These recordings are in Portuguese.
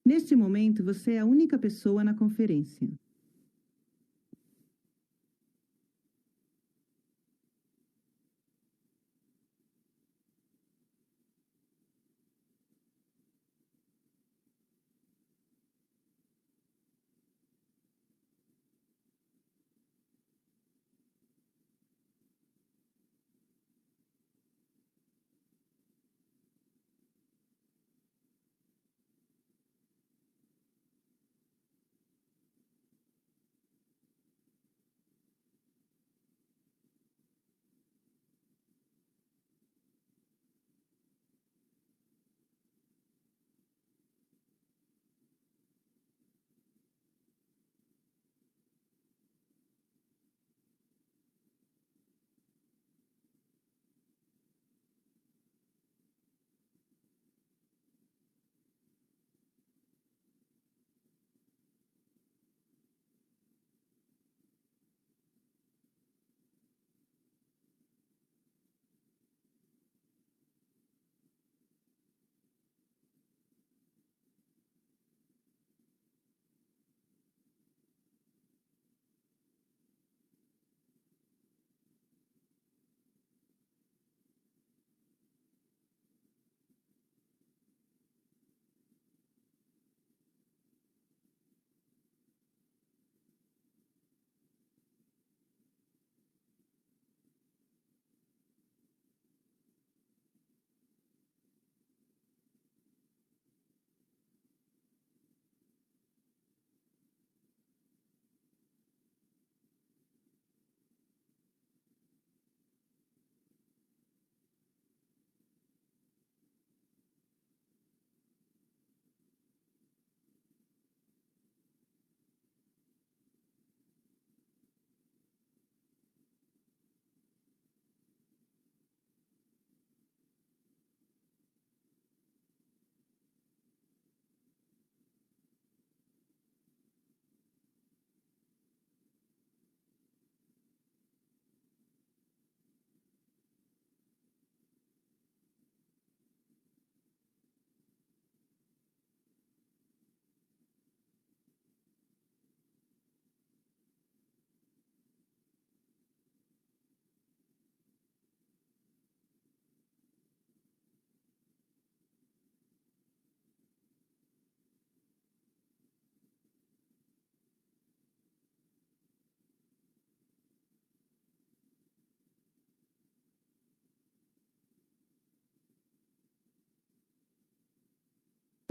Neste momento, você é a única pessoa na conferência.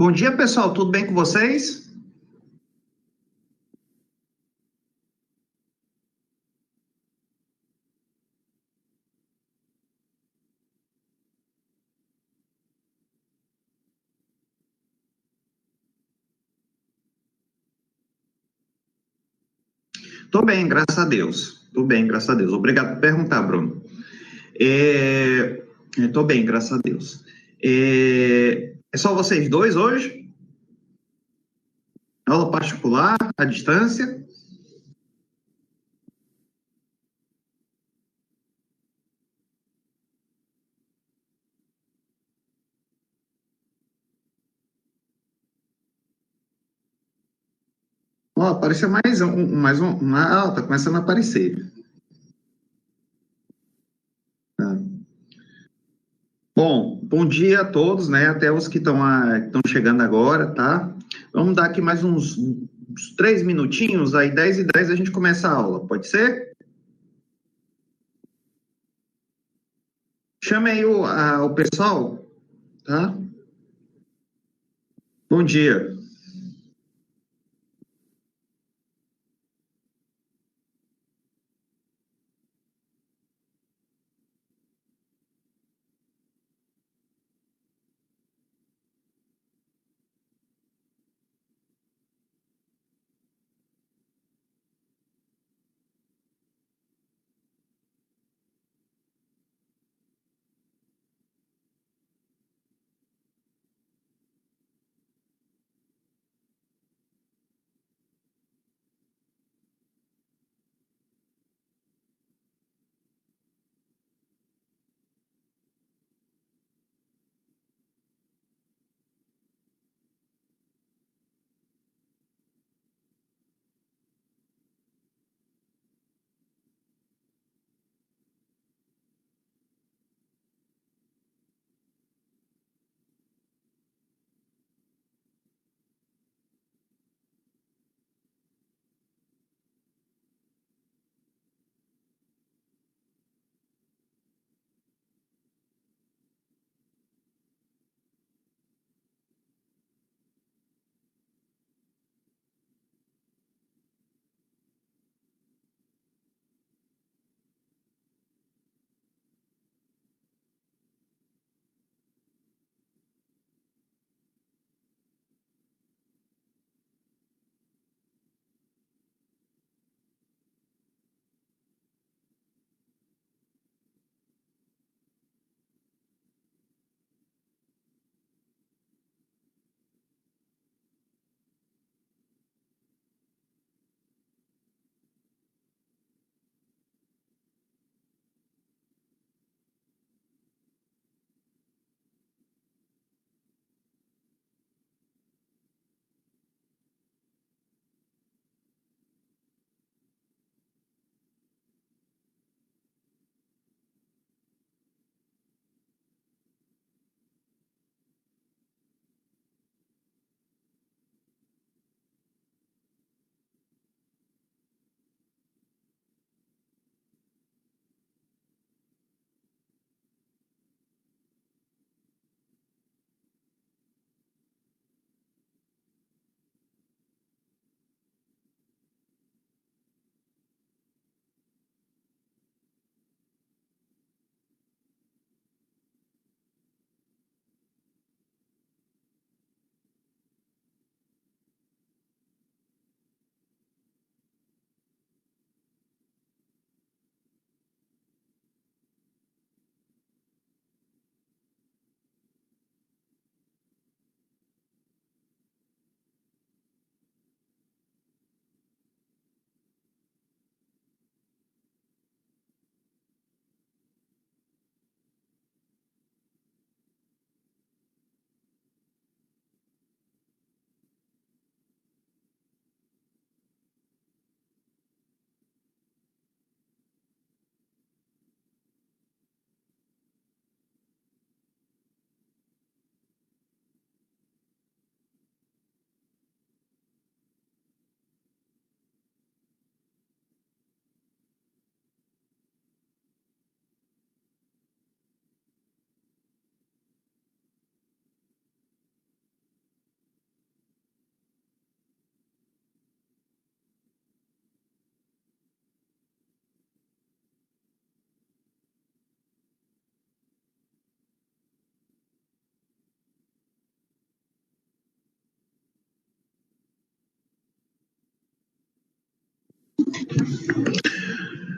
Bom dia, pessoal. Tudo bem com vocês? Tô bem, graças a Deus. Tô bem, graças a Deus. Obrigado por perguntar, Bruno. Tô bem, graças a Deus. É só vocês dois hoje? Aula particular, à distância? Ó, apareceu tá começando a aparecer. Tá. Bom dia a todos, né? Até os que estão chegando agora, tá? Vamos dar aqui mais uns 3 minutinhos, aí 10h10 a gente começa a aula, pode ser? Chame aí o pessoal, tá? Bom dia.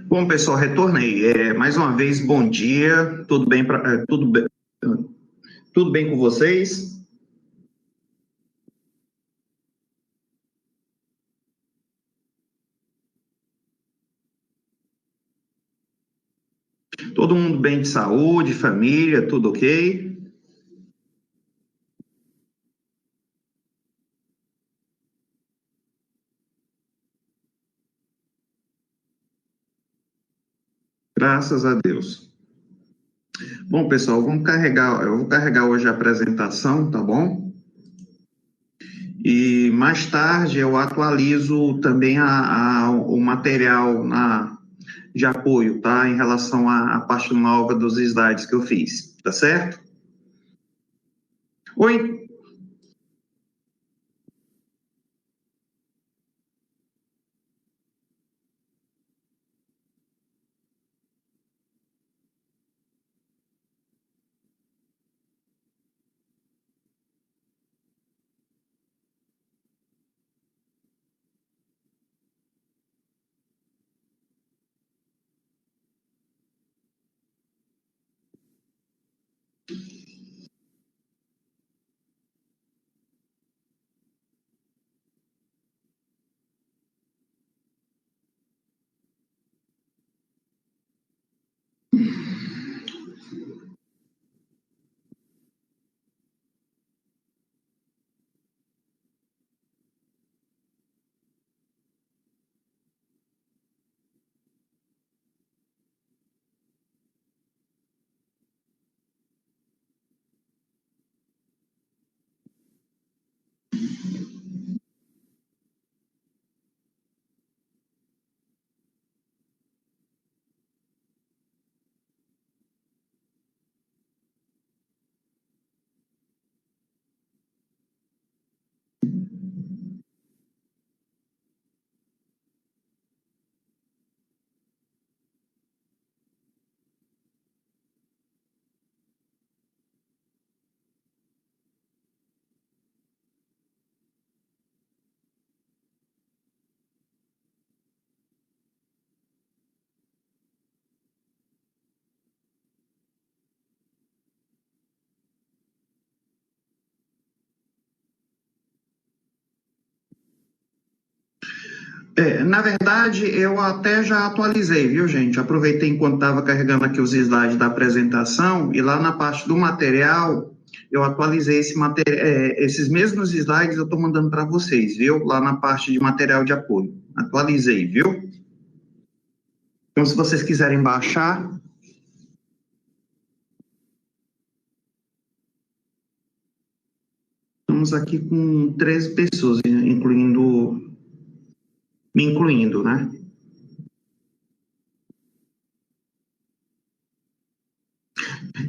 Bom, pessoal, retornei. Mais uma vez, bom dia. Tudo bem, tudo bem com vocês? Todo mundo bem de saúde, família, tudo ok? Graças a Deus. Bom, pessoal, eu vou carregar hoje a apresentação, tá bom? E mais tarde eu atualizo também o material de apoio, tá? Em relação à parte nova dos slides que eu fiz, tá certo? Oi? Na verdade, eu até já atualizei, viu, gente? Aproveitei enquanto estava carregando aqui os slides da apresentação e lá na parte do material, eu atualizei esses mesmos slides eu estou mandando para vocês, viu? Lá na parte de material de apoio. Atualizei, viu? Então, se vocês quiserem baixar, estamos aqui com 13 pessoas, me incluindo, né?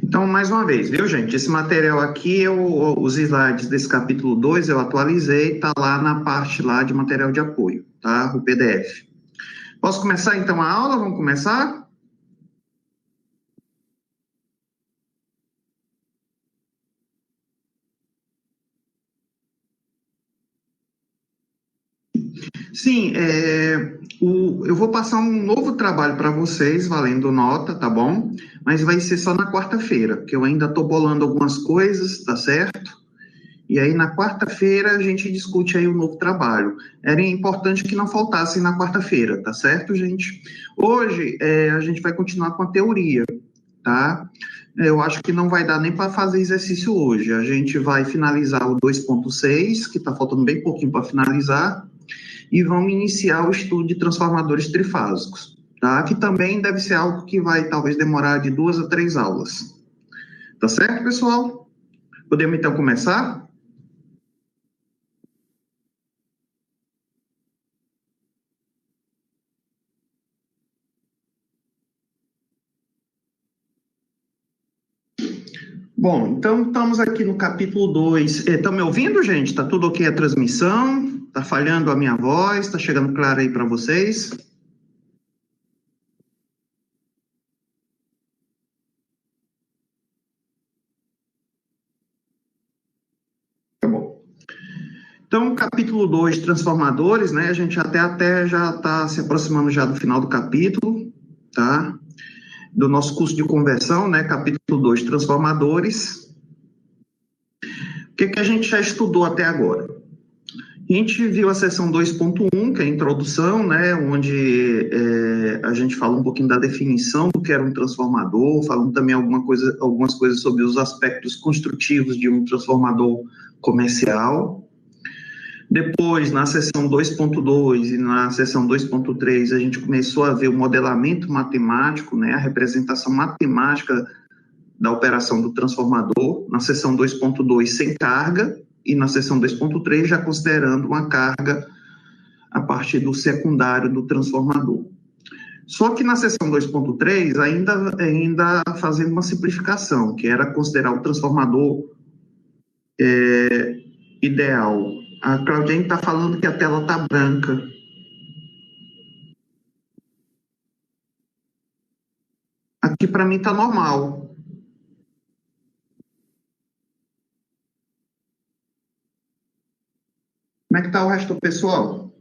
Então, mais uma vez, viu, gente? Esse material aqui, os slides desse capítulo 2 eu atualizei, tá lá na parte lá de material de apoio, tá? O PDF. Posso começar, então, a aula? Vamos começar? Sim, eu vou passar um novo trabalho para vocês, valendo nota, tá bom? Mas vai ser só na quarta-feira, porque eu ainda estou bolando algumas coisas, tá certo? E aí, na quarta-feira, a gente discute aí o novo trabalho. Era importante que não faltasse na quarta-feira, tá certo, gente? Hoje, a gente vai continuar com a teoria, tá? Eu acho que não vai dar nem para fazer exercício hoje. A gente vai finalizar o 2.6, que está faltando bem pouquinho para finalizar, e vamos iniciar o estudo de transformadores trifásicos, tá? Que também deve ser algo que vai talvez demorar de 2 a 3 aulas. Tá certo, pessoal? Podemos então começar? Bom, então estamos aqui no capítulo 2. Estão me ouvindo, gente? Está tudo ok a transmissão? Está falhando a minha voz? Está chegando claro aí para vocês? Tá bom. Então, capítulo 2, transformadores, né? A gente até já está se aproximando já do final do capítulo, tá? Do nosso curso de conversão, né? Capítulo 2, transformadores. O que a gente já estudou até agora? A gente viu a seção 2.1, que é a introdução, né? Onde a gente fala um pouquinho da definição do que era um transformador, falando também algumas coisas sobre os aspectos construtivos de um transformador comercial. Depois, na seção 2.2 e na seção 2.3, a gente começou a ver o modelamento matemático, né, a representação matemática da operação do transformador, na seção 2.2 sem carga, e na seção 2.3 já considerando uma carga a partir do secundário do transformador. Só que na seção 2.3, ainda fazendo uma simplificação, que era considerar o transformador ideal. A Claudine está falando que a tela está branca. Aqui para mim está normal. Como é que está o resto do pessoal?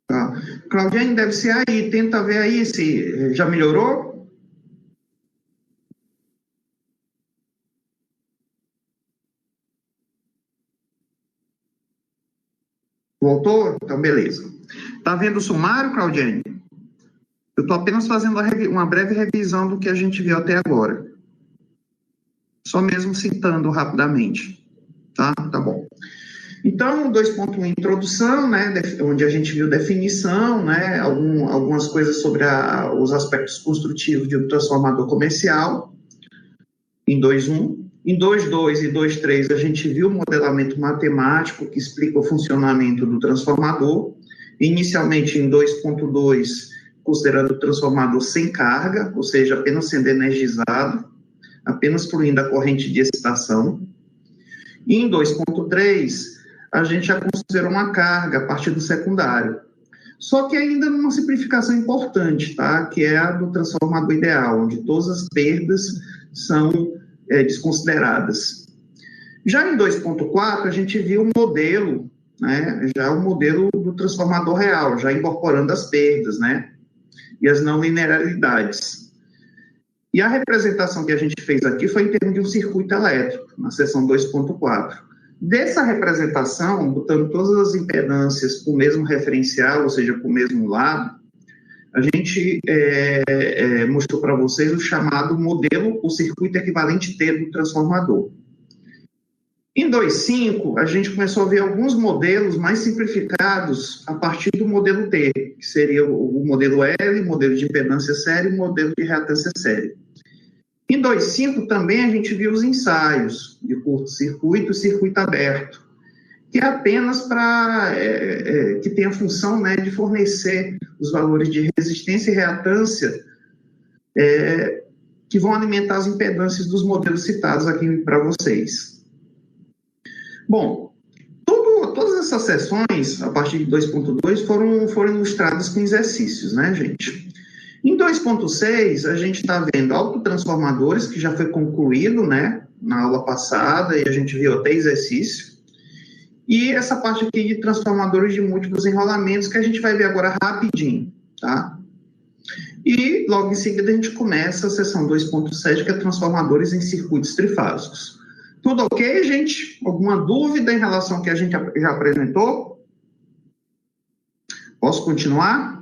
Tá. Claudine, deve ser aí. Tenta ver aí se já melhorou. Voltou? Então, beleza. Está vendo o sumário, Claudiane? Eu estou apenas fazendo uma breve revisão do que a gente viu até agora. Só mesmo citando rapidamente. Tá? Tá bom. Então, 2.1, introdução, né, onde a gente viu definição, né, algumas coisas sobre os aspectos construtivos de um transformador comercial, em 2.1. Em 2.2 e 2.3, a gente viu o modelamento matemático que explica o funcionamento do transformador. Inicialmente, em 2.2, considerando o transformador sem carga, ou seja, apenas sendo energizado, apenas fluindo a corrente de excitação. E em 2.3, a gente já considerou uma carga a partir do secundário. Só que ainda numa simplificação importante, tá? Que é a do transformador ideal, onde todas as perdas são desconsideradas. Já em 2.4, a gente viu o modelo, né, já o modelo do transformador real, já incorporando as perdas, né, e as não linearidades. E a representação que a gente fez aqui foi em termos de um circuito elétrico, na seção 2.4. Dessa representação, botando todas as impedâncias para o mesmo referencial, ou seja, para o mesmo lado, a gente mostrou para vocês o chamado modelo, o circuito equivalente T do transformador. Em 2.5, a gente começou a ver alguns modelos mais simplificados a partir do modelo T, que seria o modelo L, o modelo de impedância séria e o modelo de reatância séria. Em 2.5 também a gente viu os ensaios de curto-circuito e circuito aberto, que é apenas para que tem a função, né, de fornecer os valores de resistência e reatância que vão alimentar as impedâncias dos modelos citados aqui para vocês. Bom, todas essas sessões, a partir de 2.2, foram ilustradas com exercícios, né, gente? Em 2.6, a gente está vendo autotransformadores, que já foi concluído, né, na aula passada, e a gente viu até exercício. E essa parte aqui de transformadores de múltiplos enrolamentos, que a gente vai ver agora rapidinho, tá? E logo em seguida a gente começa a seção 2.7, que é transformadores em circuitos trifásicos. Tudo ok, gente? Alguma dúvida em relação ao que a gente já apresentou? Posso continuar?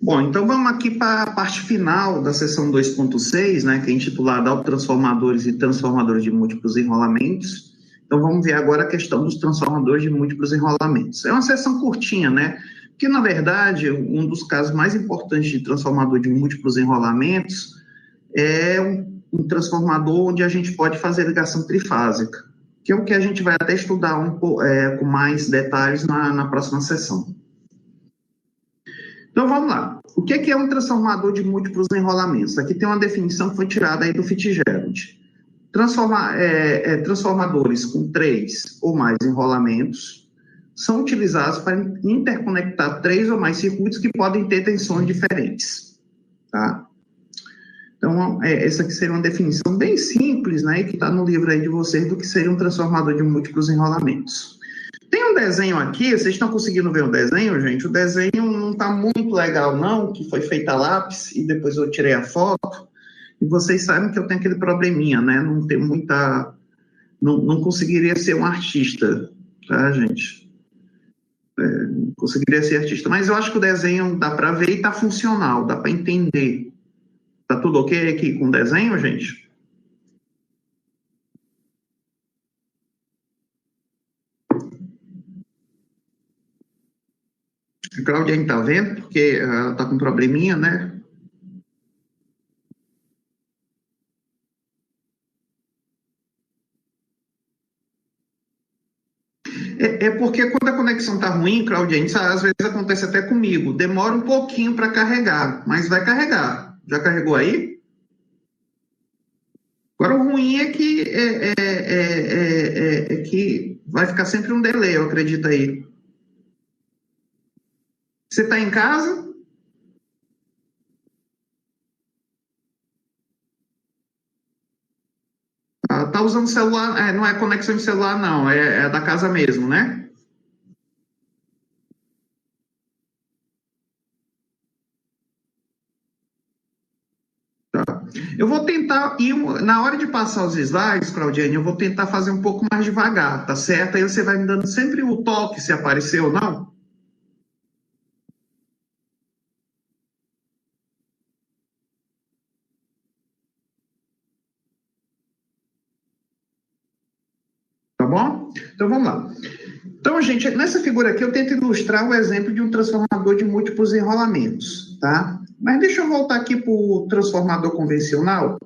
Bom, então vamos aqui para a parte final da seção 2.6, né, que é intitulada Autotransformadores e Transformadores de Múltiplos Enrolamentos. Então vamos ver agora a questão dos transformadores de múltiplos enrolamentos. É uma seção curtinha, né? Porque, na verdade, um dos casos mais importantes de transformador de múltiplos enrolamentos é um transformador onde a gente pode fazer ligação trifásica, que é o que a gente vai até estudar com mais detalhes na próxima sessão. Então, vamos lá. O que é um transformador de múltiplos enrolamentos? Aqui tem uma definição que foi tirada aí do Fitzgerald. Transformadores com 3 ou mais enrolamentos são utilizados para interconectar 3 ou mais circuitos que podem ter tensões diferentes, tá? Então, essa aqui seria uma definição bem simples, né, que está no livro aí de vocês, do que seria um transformador de múltiplos enrolamentos. Tem um desenho aqui, vocês estão conseguindo ver o desenho, gente? O desenho não está muito legal, não, que foi feito a lápis e depois eu tirei a foto. E vocês sabem que eu tenho aquele probleminha, né? Não tem muita... Não conseguiria ser um artista, tá, gente? Não conseguiria ser artista. Mas eu acho que o desenho dá para ver e está funcional, dá para entender. Tá tudo ok aqui com o desenho, gente? A Claudiane tá vendo, porque ela tá com um probleminha, né? É porque quando a conexão tá ruim, Claudiane, às vezes acontece até comigo. Demora um pouquinho para carregar, mas vai carregar. Já carregou aí? Agora, o ruim é que, é que vai ficar sempre um delay, eu acredito aí. Você está em casa? Tá usando celular? Não é conexão de celular, não. É da casa mesmo, né? Eu vou tentar, na hora de passar os slides, Claudiane, eu vou tentar fazer um pouco mais devagar, tá certo? Aí você vai me dando sempre o toque se apareceu ou não. Tá bom? Então vamos lá. Então, gente, nessa figura aqui eu tento ilustrar o exemplo de um transformador de múltiplos enrolamentos, tá? Mas deixa eu voltar aqui para o transformador convencional.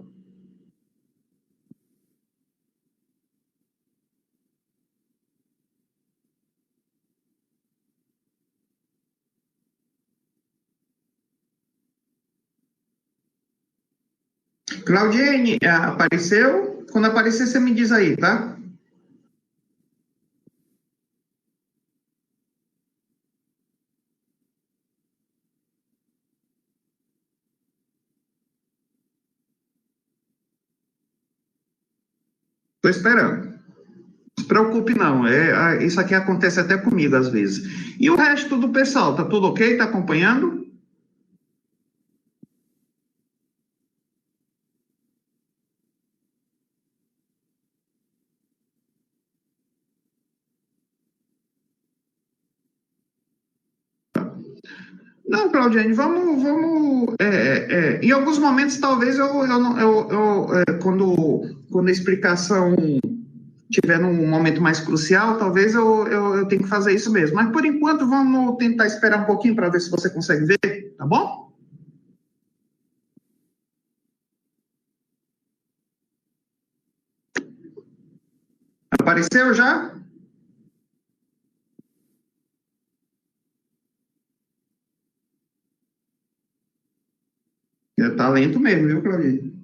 Claudiane, apareceu? Quando aparecer, você me diz aí, tá? Estou esperando. Não se preocupe, não. Isso aqui acontece até comigo, às vezes. E o resto do pessoal, tá tudo ok? Tá acompanhando? Não, Claudiane, vamos. Em alguns momentos, talvez quando a explicação tiver num momento mais crucial, talvez eu tenha que fazer isso mesmo. Mas por enquanto, vamos tentar esperar um pouquinho para ver se você consegue ver, tá bom? Apareceu já? Tá lento mesmo, viu, Claudiane?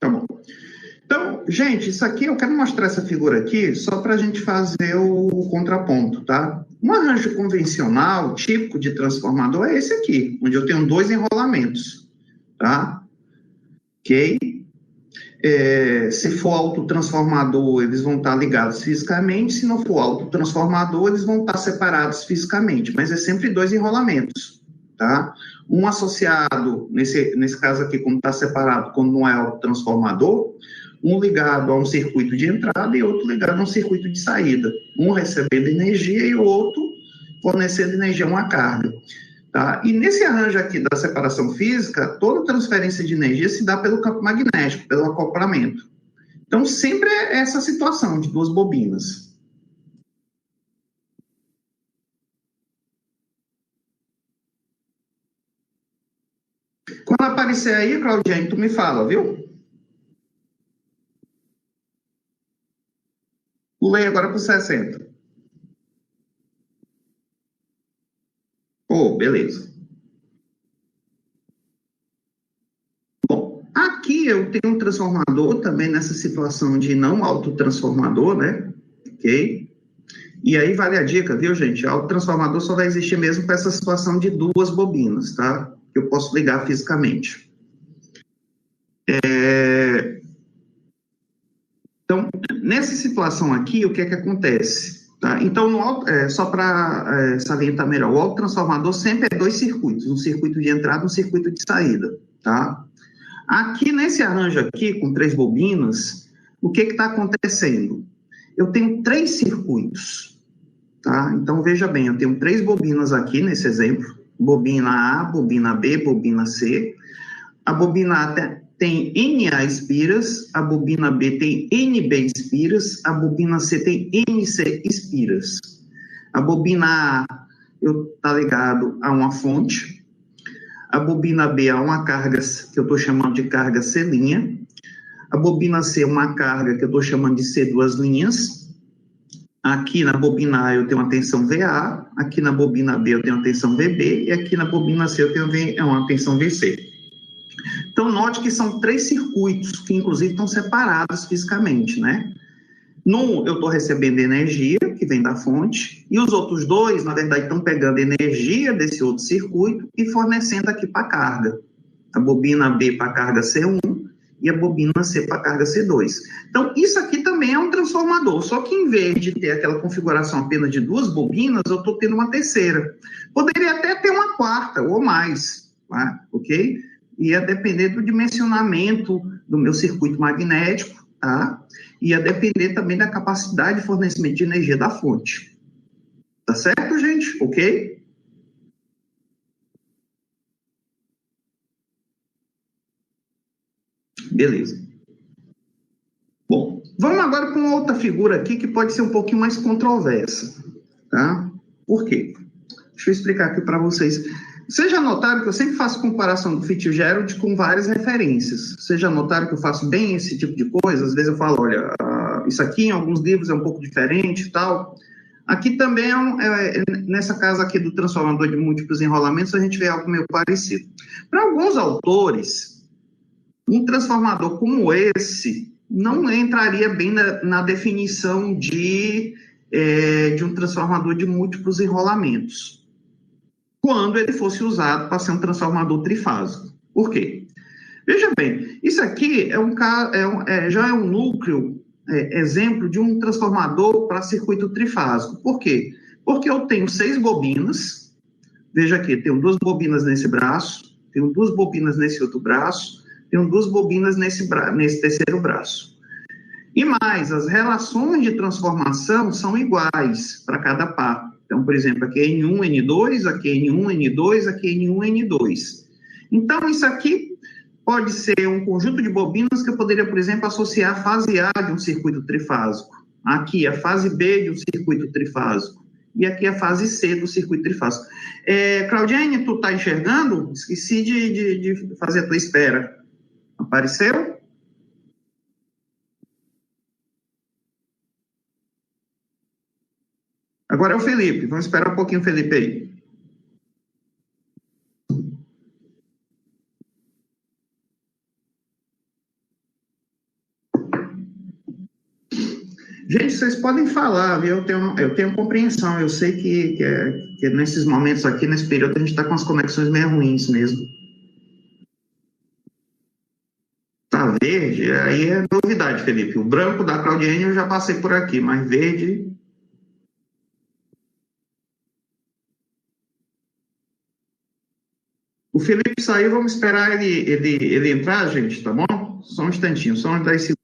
Tá bom. Então, gente, isso aqui, eu quero mostrar essa figura aqui só para a gente fazer o contraponto, tá? Um arranjo convencional, típico de transformador, é esse aqui, onde eu tenho 2 enrolamentos, tá? Ok? Se for autotransformador, eles vão estar ligados fisicamente, se não for autotransformador, eles vão estar separados fisicamente, mas é sempre 2 enrolamentos, tá? Um associado, nesse caso aqui, como está separado, quando não é autotransformador, um ligado a um circuito de entrada e outro ligado a um circuito de saída. Um recebendo energia e o outro fornecendo energia a uma carga. Tá? E nesse arranjo aqui da separação física, toda transferência de energia se dá pelo campo magnético, pelo acoplamento. Então, sempre é essa situação de 2 bobinas. Quando aparecer aí, Claudiane, tu me fala, viu? Pulei agora para o 60. Oh, beleza. Bom, aqui eu tenho um transformador também nessa situação de não autotransformador, né? Ok? E aí vale a dica, viu, gente? O autotransformador só vai existir mesmo para essa situação de duas bobinas, tá? Que eu posso ligar fisicamente. Então, nessa situação aqui, o que é que acontece? Tá? Então, só para salientar melhor, o autotransformador sempre é dois circuitos, um circuito de entrada e um circuito de saída. Tá? Aqui, nesse arranjo aqui, com três bobinas, o que está acontecendo? Eu tenho três circuitos. Tá? Então, veja bem, eu tenho três bobinas aqui nesse exemplo, bobina A, bobina B, bobina C. A bobina A tem NA espiras, a bobina B tem NB espiras, a bobina C tem NC espiras. A bobina A está ligado a uma fonte, a bobina B a uma carga que eu estou chamando de carga C', a bobina C uma carga que eu estou chamando de C duas linhas. Aqui na bobina A eu tenho uma tensão VA, aqui na bobina B eu tenho uma tensão VB e aqui na bobina C eu tenho uma tensão VC. Então, note que são três circuitos que, inclusive, estão separados fisicamente, né? Num, eu estou recebendo energia, que vem da fonte, e os outros dois, na verdade, estão pegando energia desse outro circuito e fornecendo aqui para a carga. A bobina B para a carga C1 e a bobina C para a carga C2. Então, isso aqui também é um transformador, só que em vez de ter aquela configuração apenas de duas bobinas, eu estou tendo uma terceira. Poderia até ter uma quarta ou mais, tá? Ok? Ia depender do dimensionamento do meu circuito magnético, tá? Ia depender também da capacidade de fornecimento de energia da fonte. Tá certo, gente? Ok? Beleza. Bom, vamos agora com outra figura aqui que pode ser um pouquinho mais controversa, tá? Por quê? Deixa eu explicar aqui para vocês. Vocês já notaram que eu sempre faço comparação do Fitzgerald com várias referências. Vocês já notaram que eu faço bem esse tipo de coisa? Às vezes eu falo, olha, isso aqui em alguns livros é um pouco diferente e tal. Aqui também, nessa casa aqui do transformador de múltiplos enrolamentos, a gente vê algo meio parecido. Para alguns autores, um transformador como esse não entraria bem na definição de um transformador de múltiplos enrolamentos, quando ele fosse usado para ser um transformador trifásico. Por quê? Veja bem, isso aqui já é um núcleo, exemplo de um transformador para circuito trifásico. Por quê? Porque eu tenho 6 bobinas, veja aqui, tenho 2 bobinas nesse braço, tenho 2 bobinas nesse outro braço, tenho 2 bobinas nesse terceiro braço. E mais, as relações de transformação são iguais para cada par. Então, por exemplo, aqui é N1, N2, aqui é N1, N2, aqui é N1, N2. Então, isso aqui pode ser um conjunto de bobinas que eu poderia, por exemplo, associar a fase A de um circuito trifásico. Aqui, a fase B de um circuito trifásico. E aqui a fase C do circuito trifásico. Claudiane, tu está enxergando? Esqueci de fazer a tua espera. Apareceu? Agora é o Felipe. Vamos esperar um pouquinho o Felipe aí. Gente, vocês podem falar, viu? Eu tenho compreensão. Eu sei que nesses momentos aqui, nesse período, a gente está com as conexões meio ruins mesmo. Tá verde? Aí é novidade, Felipe. O branco da Claudiane eu já passei por aqui, mas verde. O Felipe saiu, vamos esperar ele entrar, gente, tá bom? Só um instantinho, só uns 10 segundos.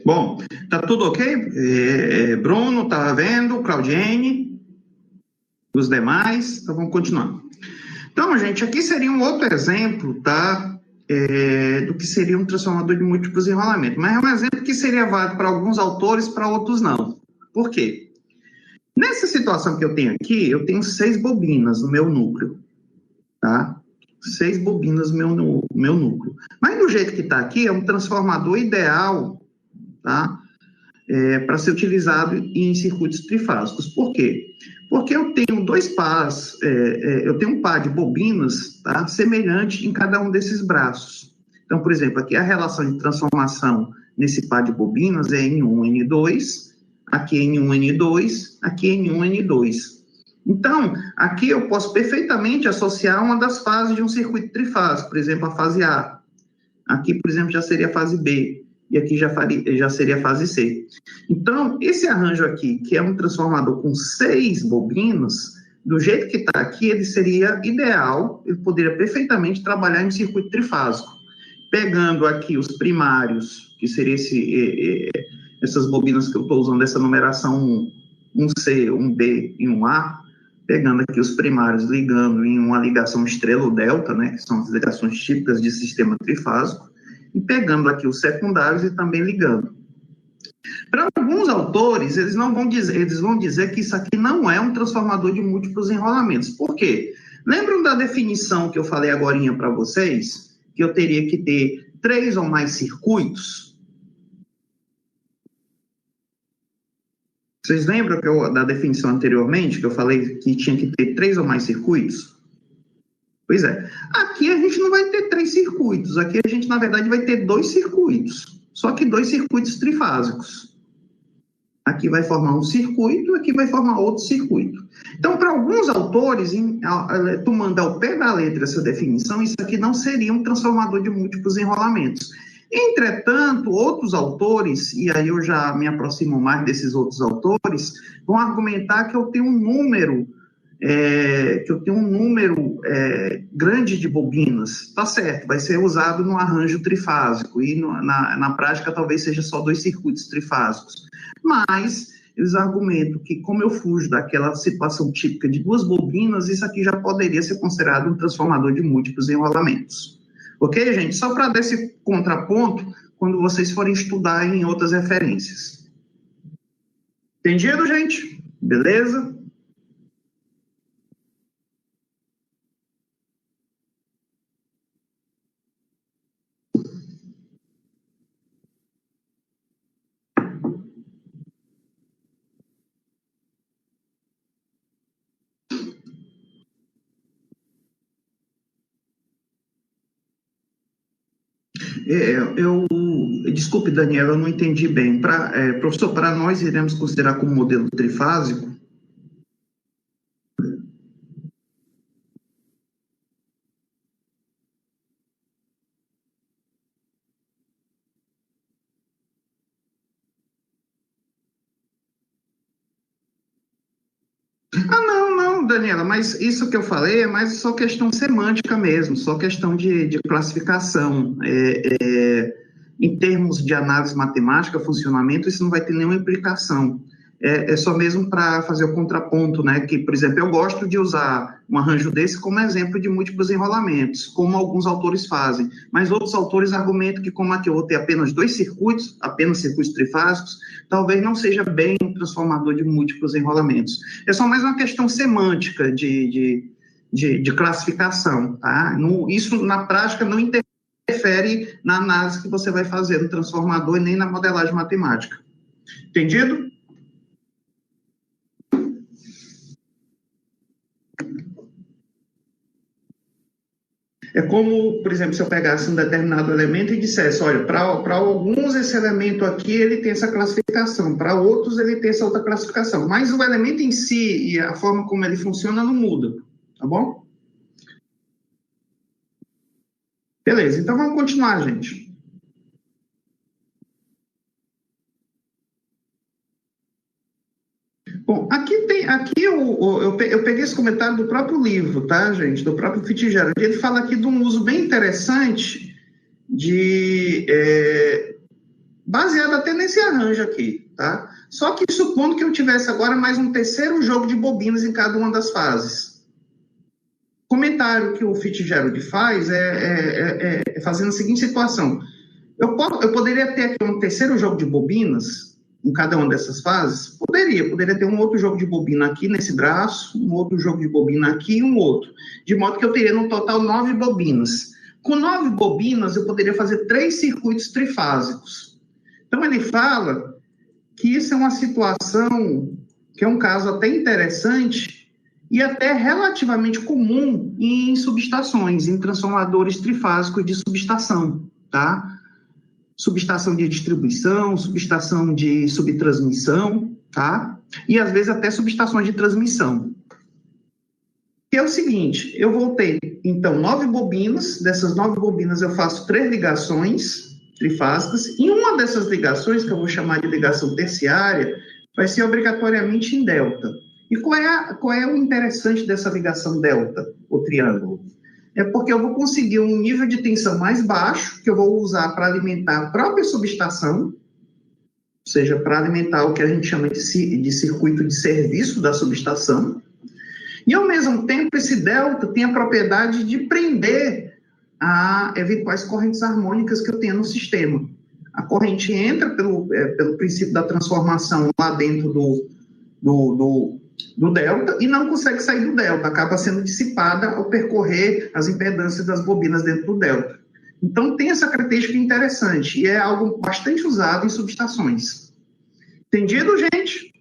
Bom, tá tudo ok? Bruno, tá vendo? Claudiene, os demais, então vamos continuar. Então, gente, aqui seria um outro exemplo, tá? Do que seria um transformador de múltiplos enrolamentos. Mas é um exemplo que seria válido para alguns autores, para outros não. Por quê? Nessa situação que eu tenho aqui, eu tenho 6 bobinas no meu núcleo, tá? 6 bobinas no meu núcleo. Mas do jeito que está aqui, é um transformador ideal, tá? Para ser utilizado em circuitos trifásicos. Por quê? Porque eu tenho 2 pás, eu tenho um par de bobinas, tá? Semelhante em cada um desses braços. Então, por exemplo, aqui a relação de transformação nesse par de bobinas é N1, N2, aqui N1, N2, aqui N1, N2. Então, aqui eu posso perfeitamente associar uma das fases de um circuito trifásico, por exemplo, a fase A. Aqui, por exemplo, já seria a fase B, e aqui já seria a fase C. Então, esse arranjo aqui, que é um transformador com 6 bobinas, do jeito que está aqui, ele seria ideal, ele poderia perfeitamente trabalhar em circuito trifásico. Pegando aqui os primários, que seria essas bobinas que eu estou usando, essa numeração 1C, 1B e 1A, pegando aqui os primários, ligando em uma ligação estrela-delta, né, que são as ligações típicas de sistema trifásico, e pegando aqui os secundários e também ligando. Para alguns autores, eles vão dizer que isso aqui não é um transformador de múltiplos enrolamentos. Por quê? Lembram da definição que eu falei agorinha para vocês? Que eu teria que ter 3 ou mais circuitos? Vocês lembram da definição anteriormente, que eu falei que tinha que ter 3 ou mais circuitos? Pois é. Aqui a gente não vai ter 3 circuitos. Aqui a gente, na verdade, vai ter 2 circuitos. Só que 2 circuitos trifásicos. Aqui vai formar um circuito, aqui vai formar outro circuito. Então, para alguns autores, tomando ao pé da letra essa definição, isso aqui não seria um transformador de múltiplos enrolamentos. Entretanto, outros autores, e aí eu já me aproximo mais desses outros autores, vão argumentar que eu tenho um número grande de bobinas. Tá certo, vai ser usado no arranjo trifásico, e na prática talvez seja só 2 circuitos trifásicos. Mas eles argumentam que, como eu fujo daquela situação típica de 2 bobinas, isso aqui já poderia ser considerado um transformador de múltiplos enrolamentos. Ok, gente? Só para dar esse contraponto quando vocês forem estudar em outras referências. Entendido, gente? Beleza? Desculpe, Daniela, eu não entendi bem. Professor, para nós iremos considerar como modelo trifásico? Não, Daniela, mas isso que eu falei é mais só questão semântica mesmo, só questão de classificação. Em termos de análise matemática, funcionamento, isso não vai ter nenhuma implicação. É só mesmo para fazer o contraponto, né? Que, por exemplo, eu gosto de usar um arranjo desse como exemplo de múltiplos enrolamentos, como alguns autores fazem, mas outros autores argumentam que, como aqui eu vou ter apenas 2 circuitos, apenas circuitos trifásicos, talvez não seja bem um transformador de múltiplos enrolamentos. É só mais uma questão semântica de classificação, tá? Isso, na prática, não interfere na análise que você vai fazer no transformador e nem na modelagem matemática. Entendido? É como, por exemplo, se eu pegasse um determinado elemento e dissesse, olha, para alguns esse elemento aqui ele tem essa classificação, para outros ele tem essa outra classificação, mas o elemento em si e a forma como ele funciona não muda, tá bom? Beleza, então vamos continuar, gente. Bom, aqui eu peguei esse comentário do próprio livro, tá, gente? Do próprio Fitzgerald. Ele fala aqui de um uso bem interessante baseado até nesse arranjo aqui, tá? Só que supondo que eu tivesse agora mais um terceiro jogo de bobinas em cada uma das fases. O comentário que o Fitzgerald faz é fazendo a seguinte situação. Eu poderia ter aqui um terceiro jogo de bobinas em cada uma dessas fases? Poderia ter um outro jogo de bobina aqui nesse braço, um outro jogo de bobina aqui e um outro. De modo que eu teria no total 9 bobinas. Com 9 bobinas, eu poderia fazer 3 circuitos trifásicos. Então, ele fala que isso é uma situação, que é um caso até interessante e até relativamente comum em subestações, em transformadores trifásicos de subestação, tá? Subestação de distribuição, subestação de subtransmissão, tá? E às vezes até subestações de transmissão. Que é o seguinte, eu vou ter, então, 9 bobinas, dessas 9 bobinas eu faço 3 ligações trifásicas, e uma dessas ligações, que eu vou chamar de ligação terciária, vai ser obrigatoriamente em delta. E qual é o interessante dessa ligação delta, o triângulo? É porque eu vou conseguir um nível de tensão mais baixo, que eu vou usar para alimentar a própria subestação, ou seja, para alimentar o que a gente chama de circuito de serviço da subestação. E, ao mesmo tempo, esse delta tem a propriedade de prender a eventuais correntes harmônicas que eu tenho no sistema. A corrente entra pelo princípio da transformação lá dentro do delta e não consegue sair do delta, acaba sendo dissipada ao percorrer as impedâncias das bobinas dentro do delta. Então, tem essa característica interessante e é algo bastante usado em subestações. Entendido, gente?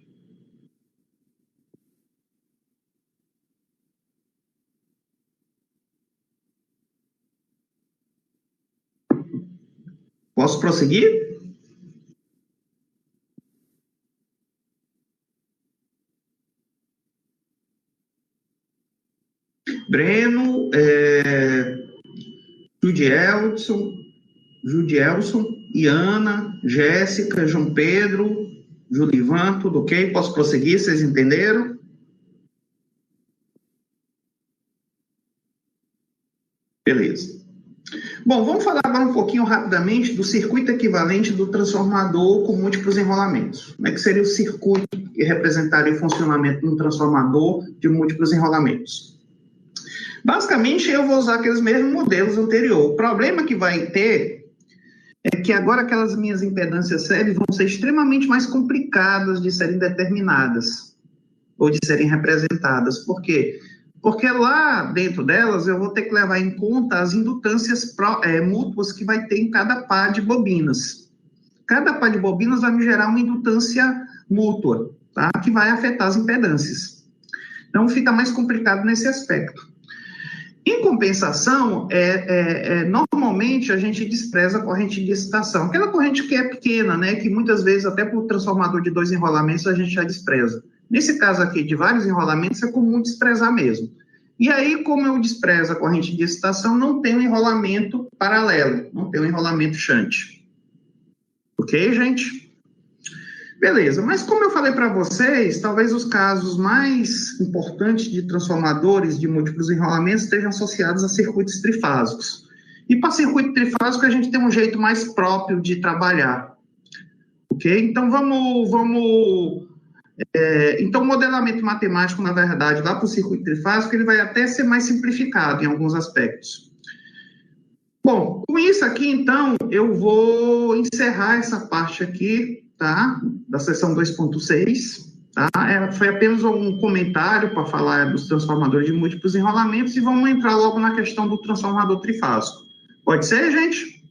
Posso prosseguir? Breno, Judielson, Iana, Jéssica, João Pedro, Julivan, tudo ok? Posso prosseguir? Vocês entenderam? Beleza. Bom, vamos falar agora um pouquinho rapidamente do circuito equivalente do transformador com múltiplos enrolamentos. Como é que seria o circuito que representaria o funcionamento de um transformador de múltiplos enrolamentos? Basicamente, eu vou usar aqueles mesmos modelos anteriores. O problema que vai ter é que agora aquelas minhas impedâncias sérias vão ser extremamente mais complicadas de serem determinadas ou de serem representadas. Por quê? Porque lá dentro delas eu vou ter que levar em conta as indutâncias mútuas que vai ter em cada par de bobinas. Cada par de bobinas vai me gerar uma indutância mútua, tá? Que vai afetar as impedâncias. Então fica mais complicado nesse aspecto. Em compensação, normalmente a gente despreza a corrente de excitação, aquela corrente que é pequena, né, que muitas vezes até por transformador de 2 enrolamentos a gente já despreza. Nesse caso aqui de vários enrolamentos é comum desprezar mesmo. E aí, como eu desprezo a corrente de excitação, não tem um enrolamento paralelo, não tem um enrolamento shunt. Ok, gente? Beleza, mas como eu falei para vocês, talvez os casos mais importantes de transformadores de múltiplos enrolamentos estejam associados a circuitos trifásicos. E para circuito trifásico a gente tem um jeito mais próprio de trabalhar. Ok? Então então o modelamento matemático, na verdade, lá para o circuito trifásico, ele vai até ser mais simplificado em alguns aspectos. Bom, com isso aqui, então, eu vou encerrar essa parte aqui, tá? Da seção 2.6, tá? Foi apenas um comentário para falar dos transformadores de múltiplos enrolamentos e vamos entrar logo na questão do transformador trifásico. Pode ser, gente?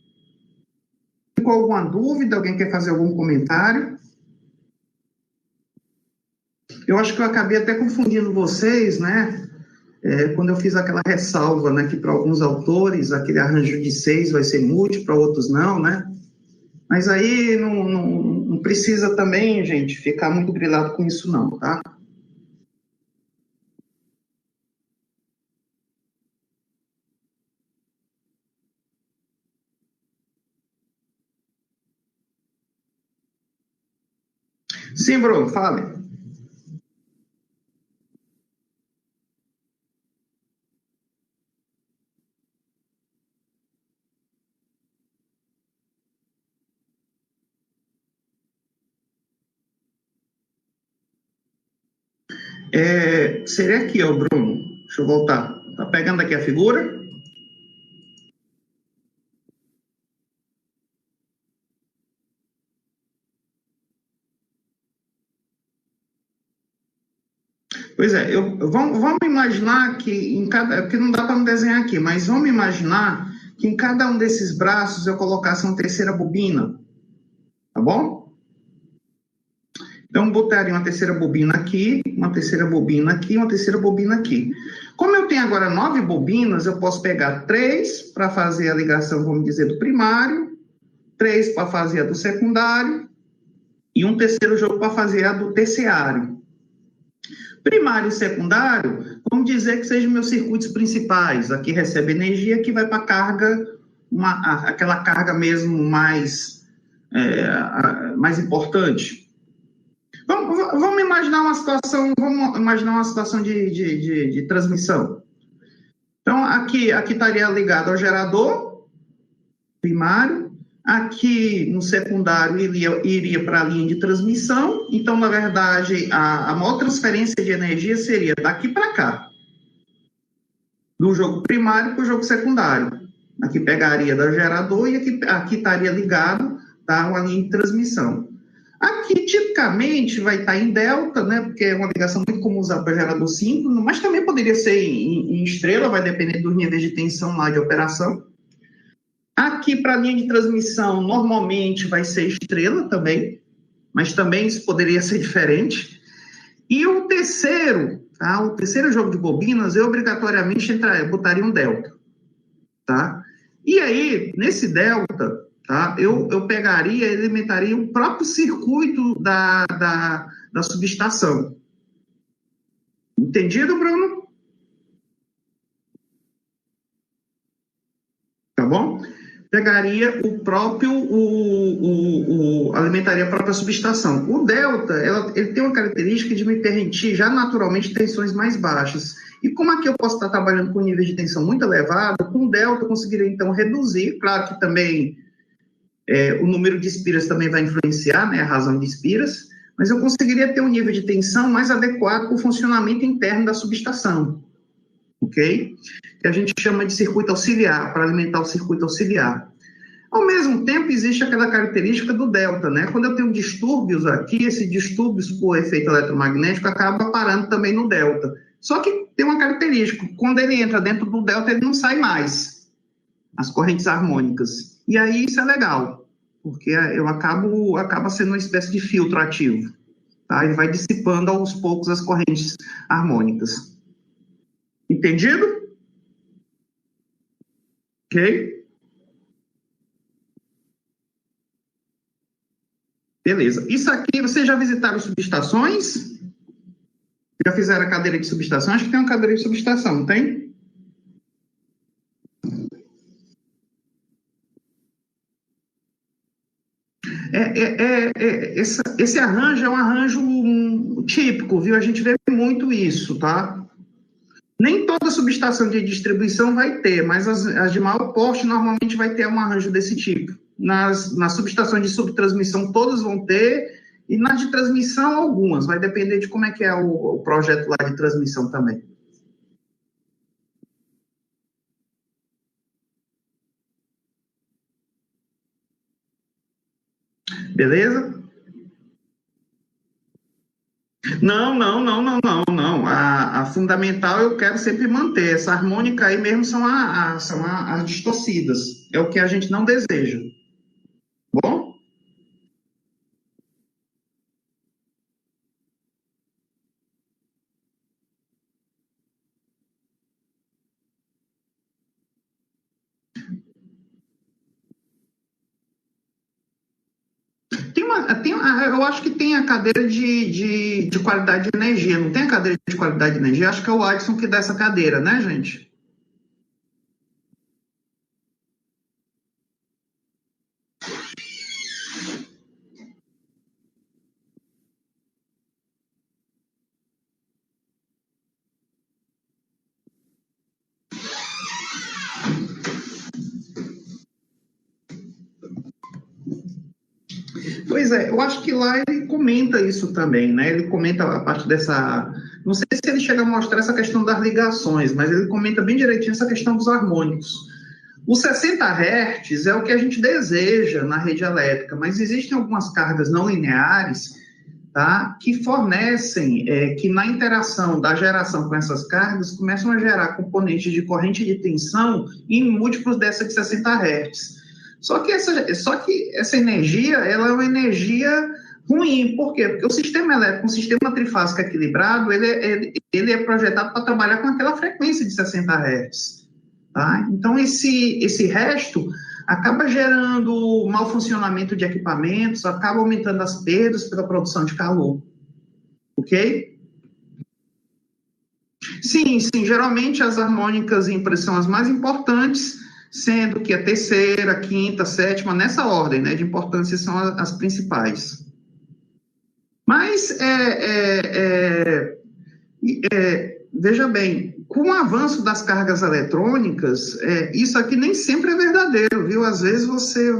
Ficou alguma dúvida? Alguém quer fazer algum comentário? Eu acho que eu acabei até confundindo vocês, né? Quando eu fiz aquela ressalva, né, que para alguns autores aquele arranjo de 6 vai ser múltiplo, para outros não, né? Mas aí não precisa também, gente, ficar muito grilado com isso não, tá? Sim, Bruno, fale. Seria aqui, ó, Bruno. Deixa eu voltar. Tá pegando aqui a figura? Pois é, vamos imaginar que em cada. Porque não dá para me desenhar aqui, mas vamos imaginar que em cada um desses braços eu colocasse uma terceira bobina. Tá bom? Então, botaria uma terceira bobina aqui, uma terceira bobina aqui, uma terceira bobina aqui. Como eu tenho agora 9 bobinas, eu posso pegar 3 para fazer a ligação, vamos dizer, do primário, 3 para fazer a do secundário e um terceiro jogo para fazer a do terciário. Primário e secundário, vamos dizer que sejam meus circuitos principais. Aqui recebe energia, aqui vai para a carga, aquela carga mesmo mais importante. Vamos imaginar uma situação de transmissão. Então, aqui estaria ligado ao gerador primário, aqui no secundário iria para a linha de transmissão. Então, na verdade, a maior transferência de energia seria daqui para cá, do jogo primário para o jogo secundário. Aqui pegaria do gerador e aqui estaria ligado, tá, uma linha de transmissão. Aqui, tipicamente, vai estar em delta, né, porque é uma ligação muito comum usar para gerador síncrono, mas também poderia ser em estrela, vai depender dos níveis de tensão lá de operação. Aqui, para a linha de transmissão, normalmente vai ser estrela também, mas também isso poderia ser diferente. E o terceiro, tá, o terceiro jogo de bobinas, eu obrigatoriamente botaria um delta. Tá? E aí, nesse delta, tá, eu pegaria e alimentaria o próprio circuito da subestação. Entendido, Bruno? Tá bom? Pegaria o próprio, alimentaria a própria subestação. O delta, ele tem uma característica de me permitir já naturalmente tensões mais baixas. E como aqui eu posso estar trabalhando com um nível de tensão muito elevado, com o delta eu conseguiria então reduzir, claro que também o número de espiras também vai influenciar, né, a razão de espiras, mas eu conseguiria ter um nível de tensão mais adequado para o funcionamento interno da subestação, ok? Que a gente chama de circuito auxiliar, para alimentar o circuito auxiliar. Ao mesmo tempo, existe aquela característica do delta, né? Quando eu tenho distúrbios aqui, esses distúrbios por efeito eletromagnético acaba parando também no delta. Só que tem uma característica, quando ele entra dentro do delta, ele não sai mais, as correntes harmônicas. E aí isso é legal, porque eu acaba sendo uma espécie de filtro ativo, tá? Ele vai dissipando aos poucos as correntes harmônicas. Entendido? Ok? Beleza. Isso aqui, vocês já visitaram subestações? Já fizeram a cadeira de subestação? Acho que tem uma cadeira de subestação, não tem? Esse arranjo é um arranjo típico, viu? A gente vê muito isso, tá? Nem toda subestação de distribuição vai ter, mas as de maior porte normalmente vai ter um arranjo desse tipo. Nas subestações de subtransmissão todas vão ter, e nas de transmissão algumas, vai depender de como é que é o projeto lá de transmissão também. Beleza? Não. A fundamental eu quero sempre manter. Essa harmônica aí mesmo são as distorcidas. É o que a gente não deseja. Bom? Eu acho que tem a cadeira de qualidade de energia. Não tem a cadeira de qualidade de energia? Acho que é o Adson que dá essa cadeira, né, gente? Pois é, eu acho que lá ele comenta isso também, né? Ele comenta a parte dessa... Não sei se ele chega a mostrar essa questão das ligações, mas ele comenta bem direitinho essa questão dos harmônicos. Os 60 Hz é o que a gente deseja na rede elétrica, mas existem algumas cargas não lineares, tá, que fornecem, que na interação da geração com essas cargas, começam a gerar componentes de corrente de tensão em múltiplos dessa de 60 Hz. Só que essa energia, ela é uma energia ruim. Por quê? Porque o sistema elétrico, um sistema trifásico equilibrado, ele é projetado para trabalhar com aquela frequência de 60 Hz. Tá? Então, esse resto acaba gerando mau funcionamento de equipamentos, acaba aumentando as perdas pela produção de calor. Ok? Sim, geralmente as harmônicas ímpares são as mais importantes, sendo que a terceira, a quinta, a sétima, nessa ordem, né, de importância, são as principais. Mas, veja bem, com o avanço das cargas eletrônicas, isso aqui nem sempre é verdadeiro, viu? Às vezes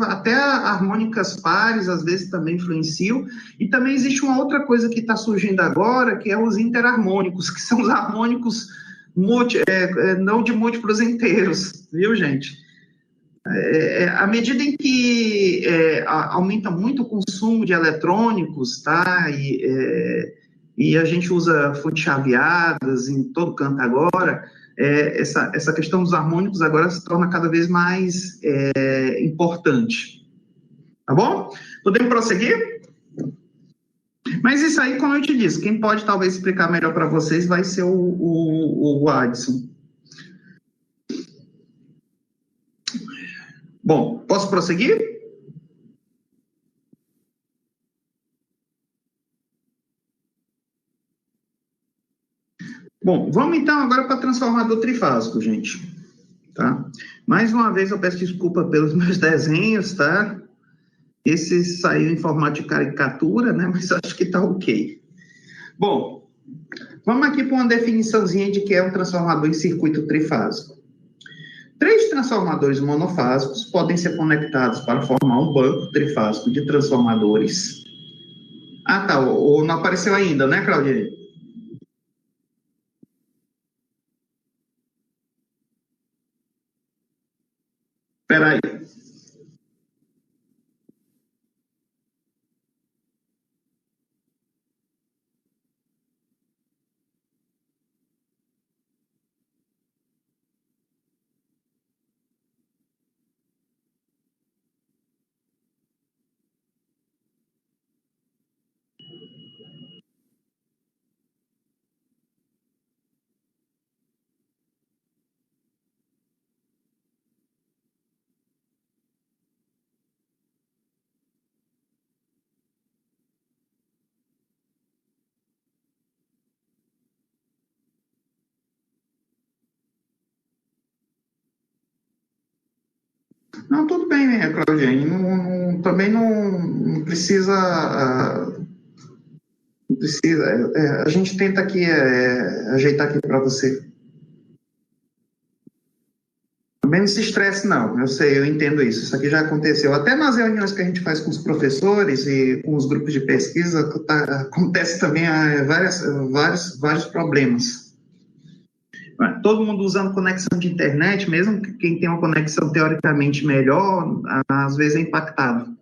até harmônicas pares, às vezes também influenciam, e também existe uma outra coisa que está surgindo agora, que é os interharmônicos, que são os harmônicos não de múltiplos inteiros, viu, gente? À medida em que aumenta muito o consumo de eletrônicos, tá? E a gente usa fontes chaveadas em todo canto agora, essa questão dos harmônicos agora se torna cada vez mais importante. Tá bom? Podemos prosseguir? Mas isso aí, como eu te disse, quem pode talvez explicar melhor para vocês vai ser o Adson. Bom, posso prosseguir? Bom, vamos então agora para transformador trifásico, gente. Tá? Mais uma vez eu peço desculpa pelos meus desenhos, tá? Esse saiu em formato de caricatura, né? Mas acho que tá ok. Bom, vamos aqui para uma definiçãozinha de que é um transformador em circuito trifásico. 3 transformadores monofásicos podem ser conectados para formar um banco trifásico de transformadores. Ah, tá. Ou não apareceu ainda, né, Claudine? Espera aí. Não, tudo bem, né, Claudine? Também não precisa. Não precisa. A gente tenta aqui ajeitar aqui para você. Também não se estresse, não. Eu sei, eu entendo isso. Isso aqui já aconteceu. Até nas reuniões que a gente faz com os professores e com os grupos de pesquisa, acontece também vários problemas. Todo mundo usando conexão de internet, mesmo quem tem uma conexão teoricamente melhor, às vezes é impactado.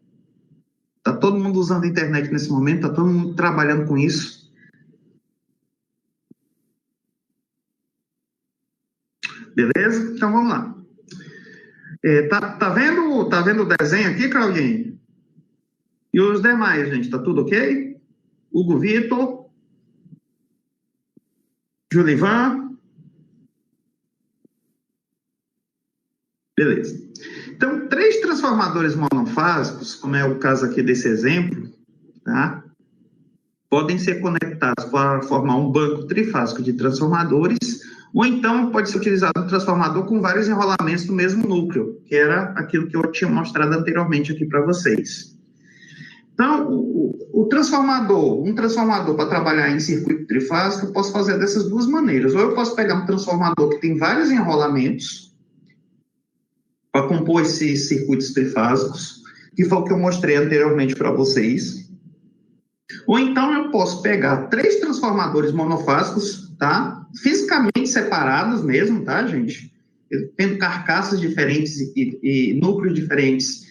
Está todo mundo usando a internet nesse momento, está todo mundo trabalhando com isso. Beleza? Então vamos lá. Tá vendo o desenho aqui, Claudine? E os demais, gente, tá tudo ok? Hugo Vitor, Julivan. Beleza. Então, 3 transformadores monofásicos, como é o caso aqui desse exemplo, tá? Podem ser conectados para formar um banco trifásico de transformadores, ou então pode ser utilizado um transformador com vários enrolamentos do mesmo núcleo, que era aquilo que eu tinha mostrado anteriormente aqui para vocês. Então, um transformador para trabalhar em circuito trifásico, eu posso fazer dessas duas maneiras. Ou eu posso pegar um transformador que tem vários enrolamentos, para compor esses circuitos trifásicos, que foi o que eu mostrei anteriormente para vocês. Ou então eu posso pegar 3 transformadores monofásicos, tá? Fisicamente separados mesmo, tá, gente? Tendo carcaças diferentes e núcleos diferentes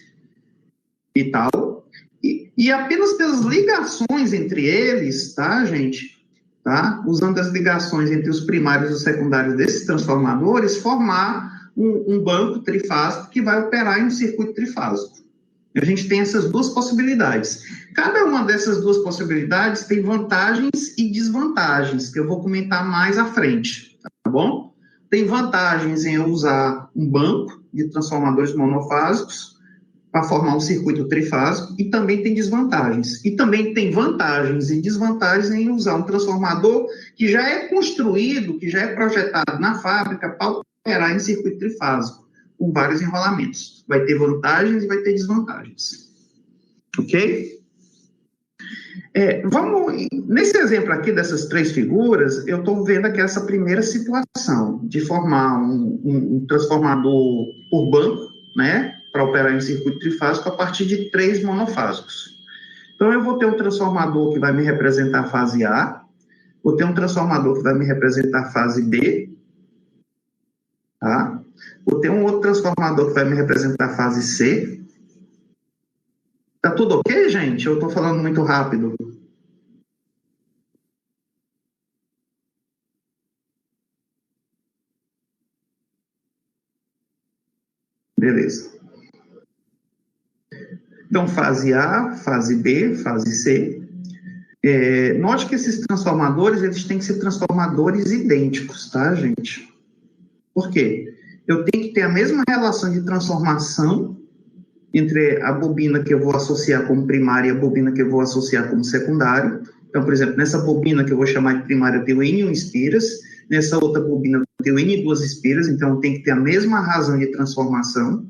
e tal. E apenas pelas ligações entre eles, tá, gente? Tá? Usando as ligações entre os primários e os secundários desses transformadores, formar um banco trifásico que vai operar em um circuito trifásico. A gente tem essas duas possibilidades. Cada uma dessas duas possibilidades tem vantagens e desvantagens, que eu vou comentar mais à frente, tá bom? Tem vantagens em eu usar um banco de transformadores monofásicos para formar um circuito trifásico, e também tem desvantagens. E também tem vantagens e desvantagens em usar um transformador que já é construído, que já é projetado na fábrica para operar em circuito trifásico, com vários enrolamentos. Vai ter vantagens e vai ter desvantagens. Ok? Nesse exemplo aqui dessas três figuras, eu estou vendo aqui essa primeira situação de formar um transformador por banco, né, para operar em circuito trifásico a partir de três monofásicos. Então, eu vou ter um transformador que vai me representar a fase A, vou ter um transformador que vai me representar a fase B, tá? Vou ter um outro transformador que vai me representar a fase C. Tá tudo ok, gente? Eu estou falando muito rápido. Beleza. Então, fase A, fase B, fase C. Note que esses transformadores, eles têm que ser transformadores idênticos, tá, gente? Por quê? Eu tenho que ter a mesma relação de transformação entre a bobina que eu vou associar como primária e a bobina que eu vou associar como secundário. Então, por exemplo, nessa bobina que eu vou chamar de primária, eu tenho N1 espiras, nessa outra bobina eu tenho N2 espiras, então tem que ter a mesma razão de transformação,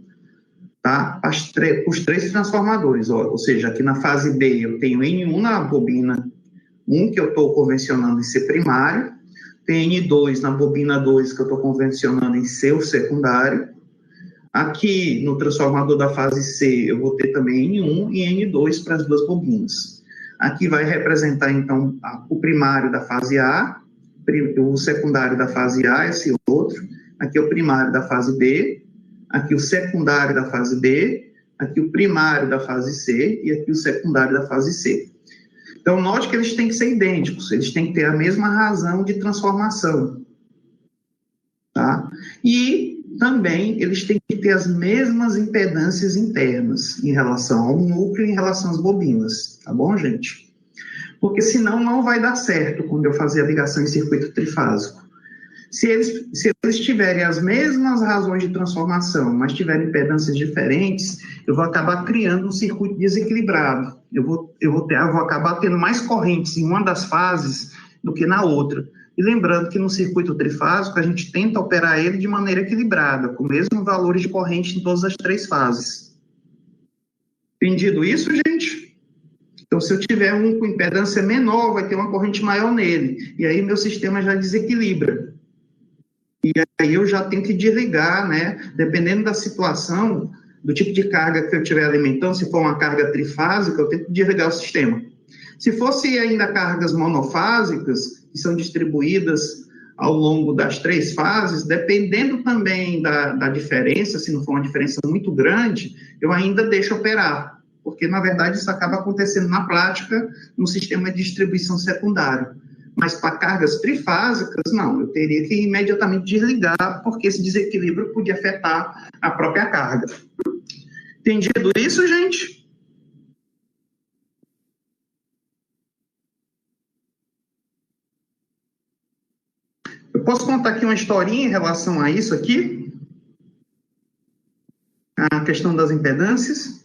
tá? Os três transformadores, ou seja, aqui na fase B eu tenho N1 na bobina 1, que eu estou convencionando em ser primário, tem N2 na bobina 2, que eu estou convencionando em ser o secundário. Aqui, no transformador da fase C, eu vou ter também N1 e N2 para as duas bobinas. Aqui vai representar, então, o primário da fase A, o secundário da fase A, esse outro. Aqui é o primário da fase B, aqui o secundário da fase B, aqui o primário da fase C e aqui o secundário da fase C. Então, note que eles têm que ser idênticos, eles têm que ter a mesma razão de transformação. Tá? E também eles têm que ter as mesmas impedâncias internas em relação ao núcleo e em relação às bobinas. Tá bom, gente? Porque senão não vai dar certo quando eu fazer a ligação em circuito trifásico. Se eles tiverem as mesmas razões de transformação, mas tiverem impedâncias diferentes, eu vou acabar criando um circuito desequilibrado. Eu vou acabar tendo mais correntes em uma das fases do que na outra. E lembrando que no circuito trifásico, a gente tenta operar ele de maneira equilibrada, com o mesmo valor de corrente em todas as três fases. Entendido isso, gente? Então, se eu tiver um com impedância menor, vai ter uma corrente maior nele. E aí, meu sistema já desequilibra. E aí, eu já tenho que desligar, né? Dependendo da situação, do tipo de carga que eu estiver alimentando, se for uma carga trifásica, eu tenho que desligar o sistema. Se fosse ainda cargas monofásicas, que são distribuídas ao longo das três fases, dependendo também da diferença, se não for uma diferença muito grande, eu ainda deixo operar, porque, na verdade, isso acaba acontecendo na prática no sistema de distribuição secundário. Mas para cargas trifásicas, não, eu teria que imediatamente desligar, porque esse desequilíbrio podia afetar a própria carga. Entendido isso, gente? Eu posso contar aqui uma historinha em relação a isso aqui? A questão das impedâncias.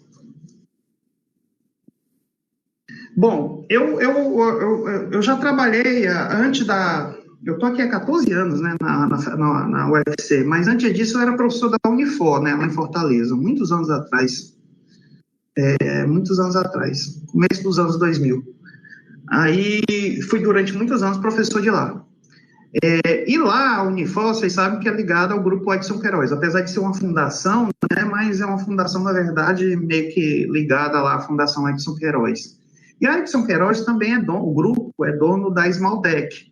Bom, eu já trabalhei antes da... Eu estou aqui há 14 anos, né, na UFC, mas antes disso eu era professor da Unifor, né, lá em Fortaleza, muitos anos atrás. Começo dos anos 2000. Aí fui durante muitos anos professor de lá. E lá, a Unifor, vocês sabem que é ligada ao grupo Edson Queiroz, apesar de ser uma fundação, né, mas é uma fundação, na verdade, meio que ligada lá à Fundação Edson Queiroz. E a Edson Queiroz também o grupo é dono da Esmaltec.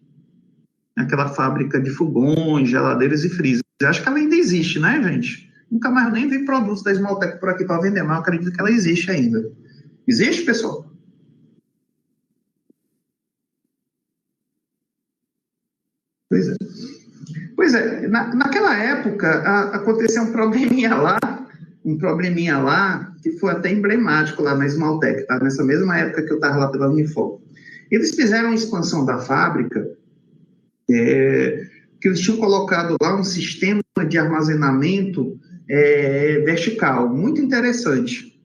aquela fábrica de fogões, geladeiras e freezers. Eu acho que ela ainda existe, né, gente? Nunca mais nem vi produtos da Esmaltec por aqui para vender, mas eu acredito que ela existe ainda. Existe, pessoal? Pois é. Pois é, naquela época aconteceu um probleminha lá, que foi até emblemático lá na Esmaltec, tá? Nessa mesma época que eu estava lá pela Unifor. Eles fizeram a expansão da fábrica, que eles tinham colocado lá um sistema de armazenamento vertical, muito interessante.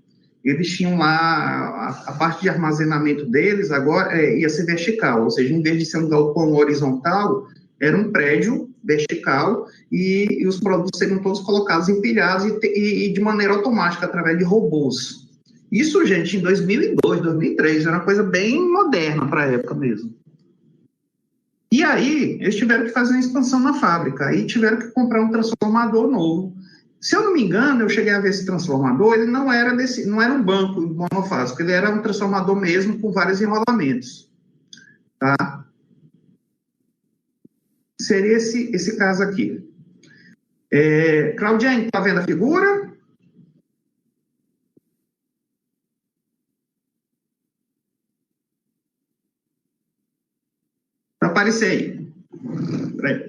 Eles tinham lá a parte de armazenamento deles agora ia ser vertical, ou seja, em vez de ser um galpão horizontal, era um prédio vertical e os produtos seriam todos colocados empilhados e de maneira automática, através de robôs. Isso, gente, em 2002, 2003, era uma coisa bem moderna para a época mesmo. E aí, eles tiveram que fazer uma expansão na fábrica, aí tiveram que comprar um transformador novo. Se eu não me engano, eu cheguei a ver esse transformador, ele não era um banco monofásico, ele era um transformador mesmo com vários enrolamentos, tá? Seria esse caso aqui. Claudinha, está vendo a figura? Para aparecer aí. Peraí.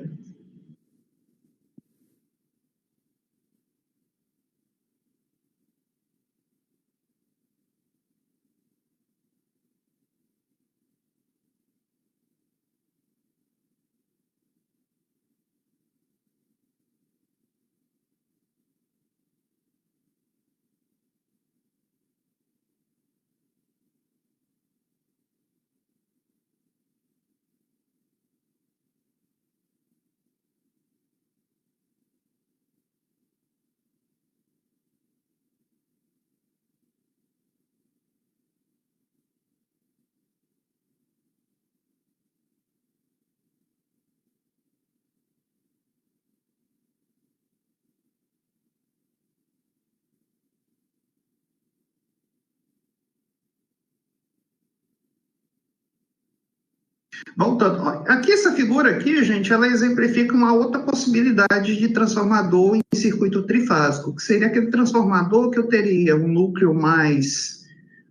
Voltando, aqui essa figura aqui, gente, ela exemplifica uma outra possibilidade de transformador em circuito trifásico, que seria aquele transformador que eu teria um núcleo mais,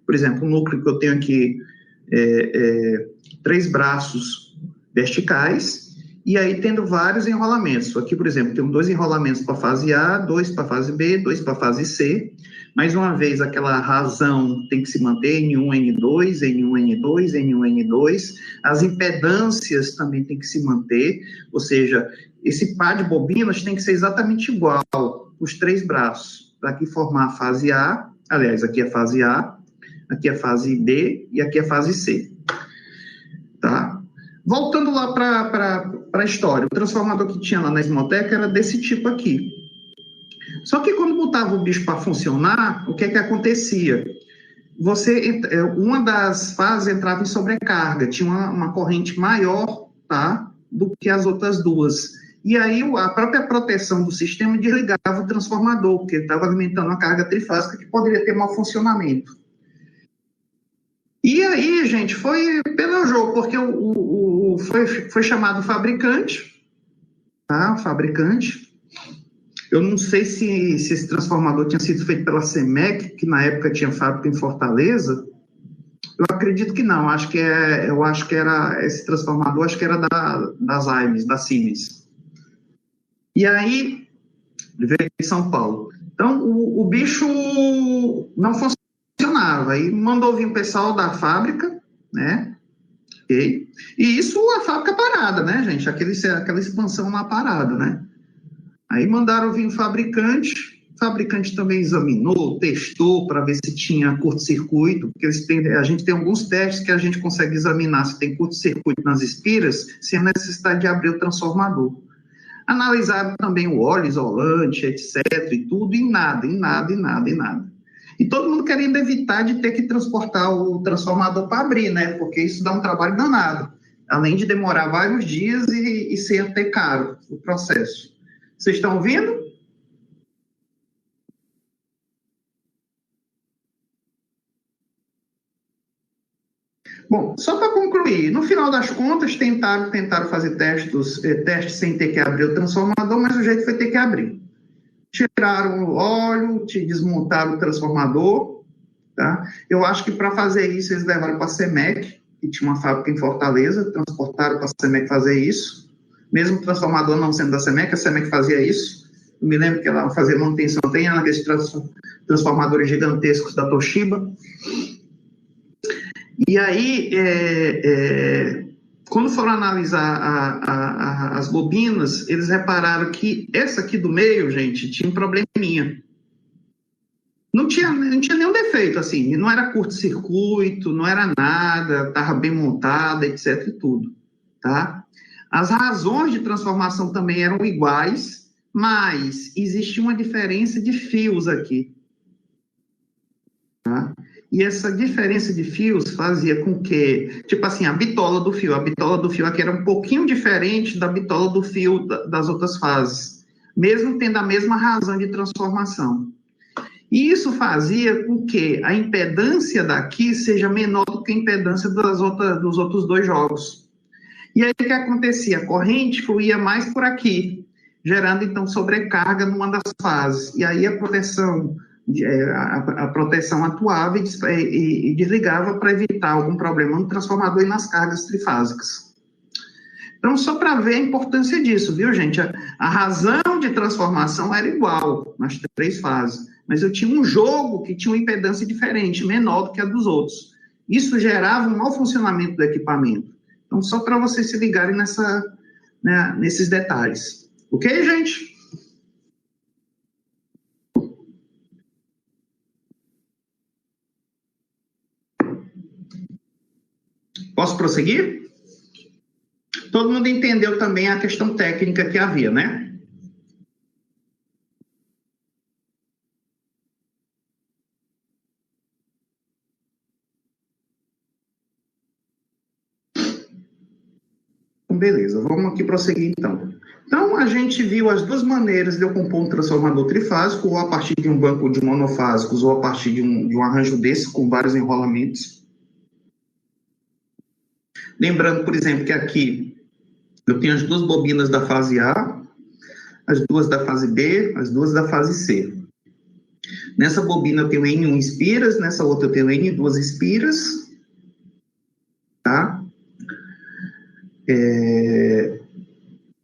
por exemplo, um núcleo que eu tenho aqui, 3 braços verticais, e aí tendo vários enrolamentos. Aqui, por exemplo, tem 2 enrolamentos para a fase A, 2 para a fase B, 2 para a fase C. Mais uma vez, aquela razão tem que se manter, N1, N2, N1, N2, N1, N2. As impedâncias também tem que se manter, ou seja, esse par de bobinas tem que ser exatamente igual, os 3 braços, para aqui formar a fase A, aliás, aqui é a fase A, aqui é a fase B e aqui é a fase C. Tá? Voltando lá para a história, o transformador que tinha lá na Esmaltec era desse tipo aqui. Só que quando botava o bicho para funcionar, o que acontecia? Uma das fases entrava em sobrecarga, tinha uma corrente maior, tá, do que as outras duas. E aí a própria proteção do sistema desligava o transformador, porque ele estava alimentando uma carga trifásica que poderia ter mau funcionamento. E aí, gente, foi pelo jogo, porque foi chamado fabricante, tá? Fabricante. Eu não sei se esse transformador tinha sido feito pela Semec, que na época tinha fábrica em Fortaleza. Eu acredito que não. Eu acho que era esse transformador, acho que era das Aimes, da Siemens. E aí veio de São Paulo. Então o bicho não funcionava. Aí mandou vir o pessoal da fábrica, né? Okay. E isso a fábrica parada, né, gente? Aquela expansão na parada, né? Aí mandaram vir o fabricante também examinou, testou para ver se tinha curto-circuito, porque a gente tem alguns testes que a gente consegue examinar se tem curto-circuito nas espiras, sem a necessidade de abrir o transformador. Analisaram também o óleo isolante, etc, e tudo, e nada. E todo mundo querendo evitar de ter que transportar o transformador para abrir, né? Porque isso dá um trabalho danado, além de demorar vários dias e ser até caro o processo. Vocês estão ouvindo? Bom, só para concluir, no final das contas, tentaram fazer testes sem ter que abrir o transformador, mas o jeito foi ter que abrir. Tiraram o óleo, desmontaram o transformador, tá? Eu acho que para fazer isso, eles levaram para a Semec, que tinha uma fábrica em Fortaleza, transportaram para a Semec fazer isso. Mesmo o transformador não sendo da Semec, a Semec fazia isso. Eu me lembro que ela fazia manutenção, tem aqueles transformadores gigantescos da Toshiba. E aí, quando foram analisar as bobinas, eles repararam que essa aqui do meio, gente, tinha um probleminha. Não tinha nenhum defeito, assim, não era curto-circuito, não era nada, estava bem montada, etc. e tudo, tá? As razões de transformação também eram iguais, mas existia uma diferença de fios aqui, tá? E essa diferença de fios fazia com que, tipo assim, a bitola do fio aqui era um pouquinho diferente da bitola do fio das outras fases, mesmo tendo a mesma razão de transformação. E isso fazia com que a impedância daqui seja menor do que a impedância dos outros dois jogos. E aí o que acontecia? A corrente fluía mais por aqui, gerando então sobrecarga numa das fases. E aí a proteção atuava e desligava para evitar algum problema no transformador e nas cargas trifásicas. Então, só para ver a importância disso, viu, gente? A razão de transformação era igual nas três fases, mas eu tinha um jogo que tinha uma impedância diferente, menor do que a dos outros. Isso gerava um mau funcionamento do equipamento. Então, só para vocês se ligarem nesses detalhes. Ok, gente? Posso prosseguir? Todo mundo entendeu também a questão técnica que havia, né? Beleza, vamos aqui prosseguir então. Então, a gente viu as duas maneiras de eu compor um transformador trifásico, ou a partir de um banco de monofásicos, ou a partir de um arranjo desse, com vários enrolamentos. Lembrando, por exemplo, que aqui eu tenho as duas bobinas da fase A, as duas da fase B, as duas da fase C. Nessa bobina eu tenho N1 espiras, nessa outra eu tenho N2 espiras, tá?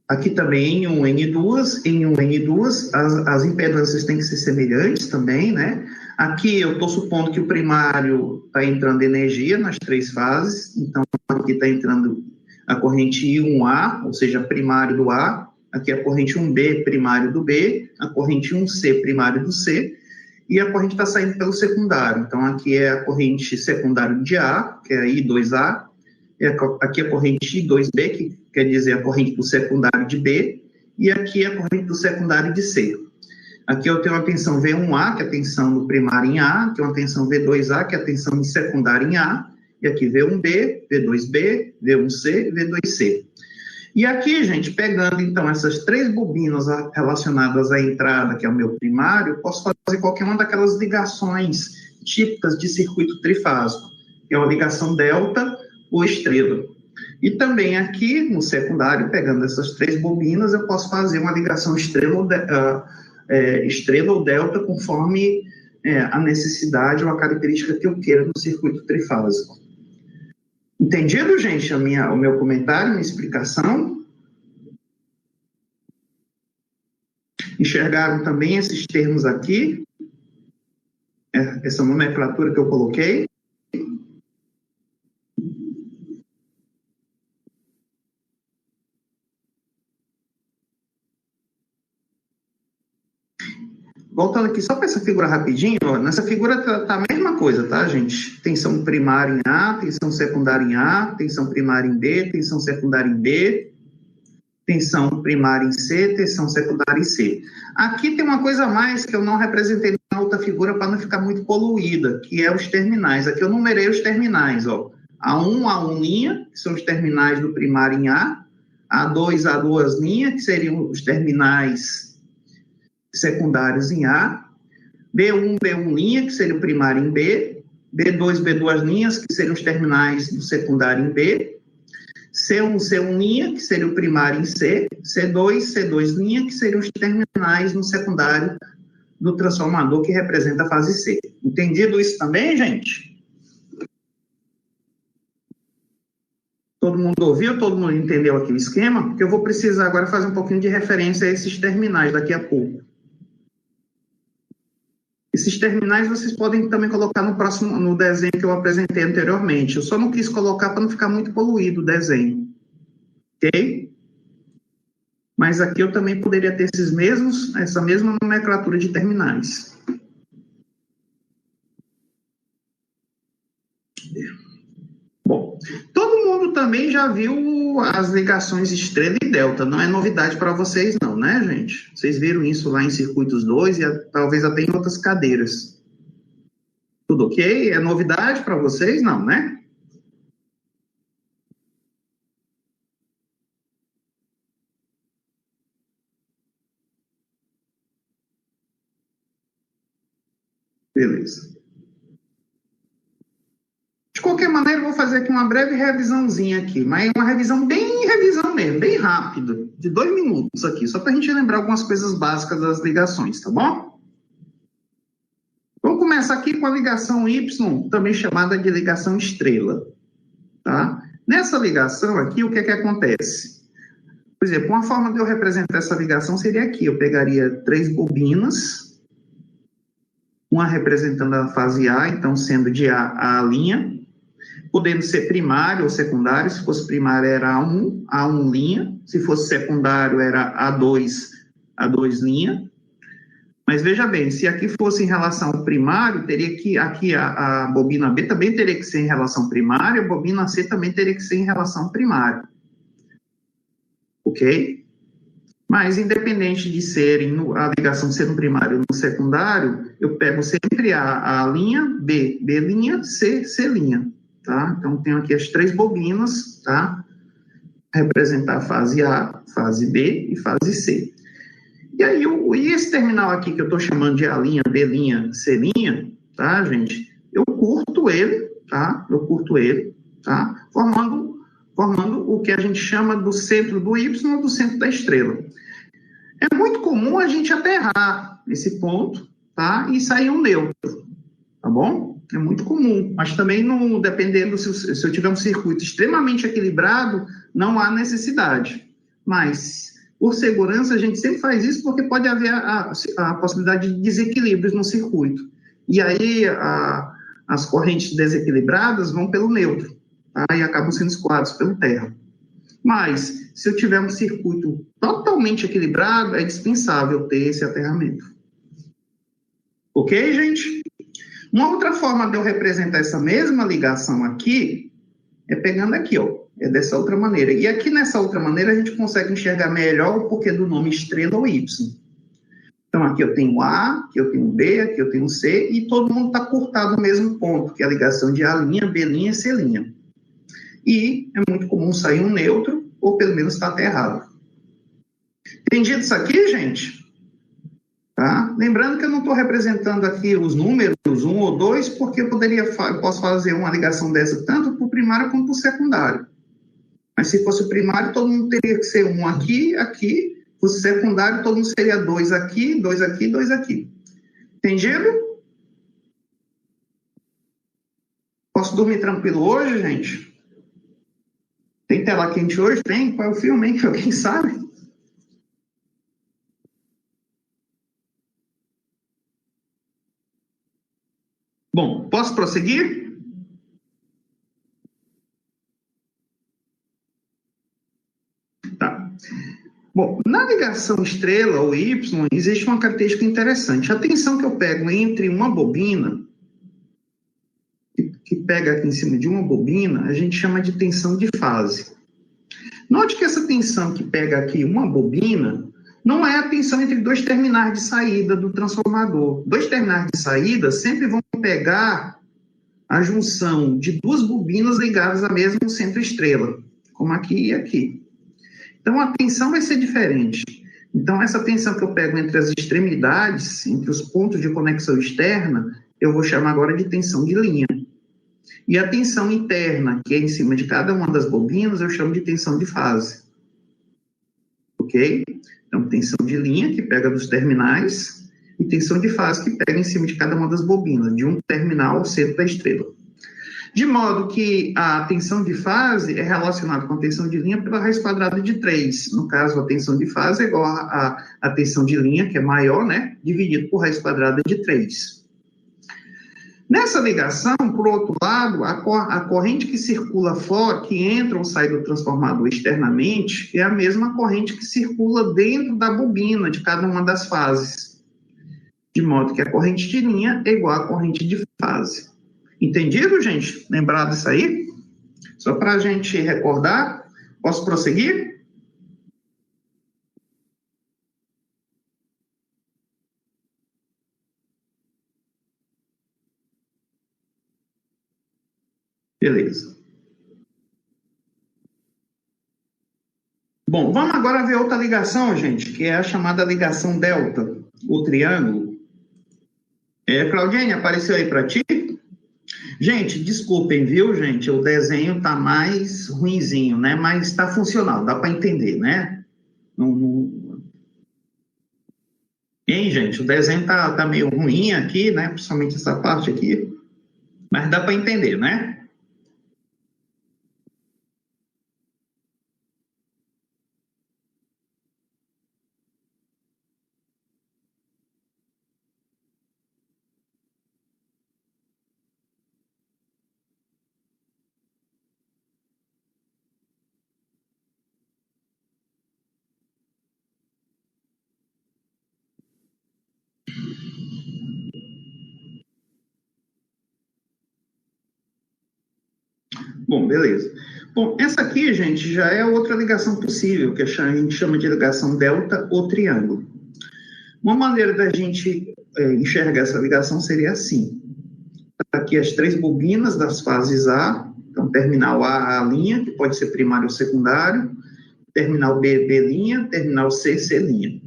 Aqui também N1, N2, as impedâncias têm que ser semelhantes também, né? Aqui eu estou supondo que o primário está entrando energia nas três fases, então aqui está entrando a corrente I1A, ou seja, primário do A, aqui a corrente 1B, primário do B, a corrente 1C, primário do C, e a corrente está saindo pelo secundário. Então aqui é a corrente secundária de A, que é a I2A, aqui a corrente I2B, que quer dizer a corrente do secundário de B, e aqui a corrente do secundário de C. Aqui eu tenho a tensão V1A, que é a tensão do primário em A, aqui uma tensão V2A, que é a tensão do secundário em A, e aqui V1B, V2B, V1C, V2C. E aqui, gente, pegando então essas três bobinas relacionadas à entrada, que é o meu primário, eu posso fazer qualquer uma daquelas ligações típicas de circuito trifásico, que é uma ligação delta ou estrela. E também aqui, no secundário, pegando essas três bobinas, eu posso fazer uma ligação estrela ou delta, conforme a necessidade ou a característica que eu queira no circuito trifásico. Entendido, gente, o meu comentário, minha explicação? Enxergaram também esses termos aqui? Essa nomenclatura que eu coloquei? Voltando aqui só para essa figura rapidinho, ó, nessa figura tá a mesma coisa, tá, gente? Tensão primária em A, tensão secundária em A, tensão primária em B, tensão secundária em B, tensão primária em C, tensão secundária em C. Aqui tem uma coisa a mais que eu não representei na outra figura para não ficar muito poluída, que é os terminais. Aqui eu numerei os terminais, ó. A1, A1', que são os terminais do primário em A, A2, A2', que seriam os terminais secundários em A, B1, B1', que seria o primário em B, B2, B2 linhas, que seriam os terminais do secundário em B, C1, C1 linha, que seria o primário em C, C2, C2 linha, que seriam os terminais no secundário do transformador que representa a fase C. Entendido isso também, gente? Todo mundo ouviu? Todo mundo entendeu aqui o esquema? Porque eu vou precisar agora fazer um pouquinho de referência a esses terminais daqui a pouco. Esses terminais vocês podem também colocar no desenho que eu apresentei anteriormente. Eu só não quis colocar para não ficar muito poluído o desenho. Ok? Mas aqui eu também poderia ter essa mesma nomenclatura de terminais. Bom, todo mundo também já viu as ligações estrela e delta. Não é novidade para vocês não, né, gente? Vocês viram isso lá em circuitos 2 e talvez até em outras cadeiras. Tudo ok? É novidade para vocês? Não, né? Beleza. De qualquer maneira, eu vou fazer aqui uma breve revisãozinha aqui, mas uma revisão mesmo, bem rápida, de 2 minutos aqui, só para a gente lembrar algumas coisas básicas das ligações, tá bom? Vamos começar aqui com a ligação Y, também chamada de ligação estrela, tá? Nessa ligação aqui, o que é que acontece? Por exemplo, uma forma de eu representar essa ligação seria aqui, eu pegaria 3 bobinas, uma representando a fase A, então sendo de A a linha, podendo ser primário ou secundário. Se fosse primário era A1 linha, se fosse secundário era A2 linha. Mas veja bem, se aqui fosse em relação ao primário, teria que, aqui a bobina B também teria que ser em relação primária, a bobina C também teria que ser em relação primária. Ok? Mas, independente de serem, a ligação ser no primário ou no secundário, eu pego sempre A linha, B linha, C linha. Tá? Então, tenho aqui as 3 bobinas, tá? Representar a fase A, fase B e fase C. E aí, esse terminal aqui que eu estou chamando de A linha, B linha, C linha, tá, gente? Eu curto ele, tá? Formando o que a gente chama do centro do Y ou do centro da estrela. É muito comum a gente até errar esse ponto, tá? E sair um neutro, tá bom? É muito comum, mas também, não, dependendo, se eu tiver um circuito extremamente equilibrado, não há necessidade. Mas, por segurança, a gente sempre faz isso porque pode haver a possibilidade de desequilíbrios no circuito. E aí, as correntes desequilibradas vão pelo neutro, tá? E acabam sendo escoadas pelo terra. Mas, se eu tiver um circuito totalmente equilibrado, é dispensável ter esse aterramento. Ok, gente? Uma outra forma de eu representar essa mesma ligação aqui é pegando aqui, ó. É dessa outra maneira. E aqui nessa outra maneira a gente consegue enxergar melhor o porquê do nome estrela ou Y. Então aqui eu tenho A, aqui eu tenho B, aqui eu tenho C, e todo mundo está cortado no mesmo ponto, que é a ligação de A', B' e C'. E é muito comum sair um neutro, ou pelo menos está até errado. Entendido isso aqui, gente? Tá? Lembrando que eu não estou representando aqui os números 1 ou 2, porque eu posso fazer uma ligação dessa tanto para o primário como para o secundário. Mas se fosse o primário, todo mundo teria que ser 1 aqui, aqui. Se fosse secundário, todo mundo seria 2 aqui, 2 aqui, 2 aqui. Entendido? Posso dormir tranquilo hoje, gente? Tem tela quente hoje? Tem? Qual é o filme, hein? Alguém sabe? Bom, posso prosseguir? Tá. Bom, na ligação estrela ou Y, existe uma característica interessante. A tensão que eu pego entre uma bobina, que pega aqui em cima de uma bobina, a gente chama de tensão de fase. Note que essa tensão que pega aqui uma bobina não é a tensão entre 2 terminais de saída do transformador. 2 terminais de saída sempre vão pegar a junção de 2 bobinas ligadas ao mesmo centro estrela, como aqui e aqui. Então, a tensão vai ser diferente. Então, essa tensão que eu pego entre as extremidades, entre os pontos de conexão externa, eu vou chamar agora de tensão de linha. E a tensão interna, que é em cima de cada uma das bobinas, eu chamo de tensão de fase. Ok? Então, tensão de linha, que pega dos terminais, e tensão de fase, que pega em cima de cada uma das bobinas, de um terminal ao centro da estrela. De modo que a tensão de fase é relacionada com a tensão de linha pela raiz quadrada de 3. No caso, a tensão de fase é igual a tensão de linha, que é maior, né? Dividido por raiz quadrada de 3. Nessa ligação, por outro lado, a corrente que circula fora, que entra ou sai do transformador externamente, é a mesma corrente que circula dentro da bobina de cada uma das fases. De modo que a corrente de linha é igual à corrente de fase. Entendido, gente? Lembrado disso aí? Só para a gente recordar. Posso prosseguir? Beleza. Bom, vamos agora ver outra ligação, gente, que é a chamada ligação delta, o triângulo. Claudine, apareceu aí para ti? Gente, desculpem, viu, gente? O desenho tá mais ruinzinho, né? Mas está funcional, dá para entender, né? Hein, gente? O desenho tá meio ruim aqui, né? Principalmente essa parte aqui. Mas dá para entender, né? Bom, beleza. Bom, essa aqui, gente, já é outra ligação possível, que a gente chama de ligação delta ou triângulo. Uma maneira da gente enxergar essa ligação seria assim. Aqui as três bobinas das fases A, então terminal A, A', que pode ser primário ou secundário, terminal B, B', terminal C, C'.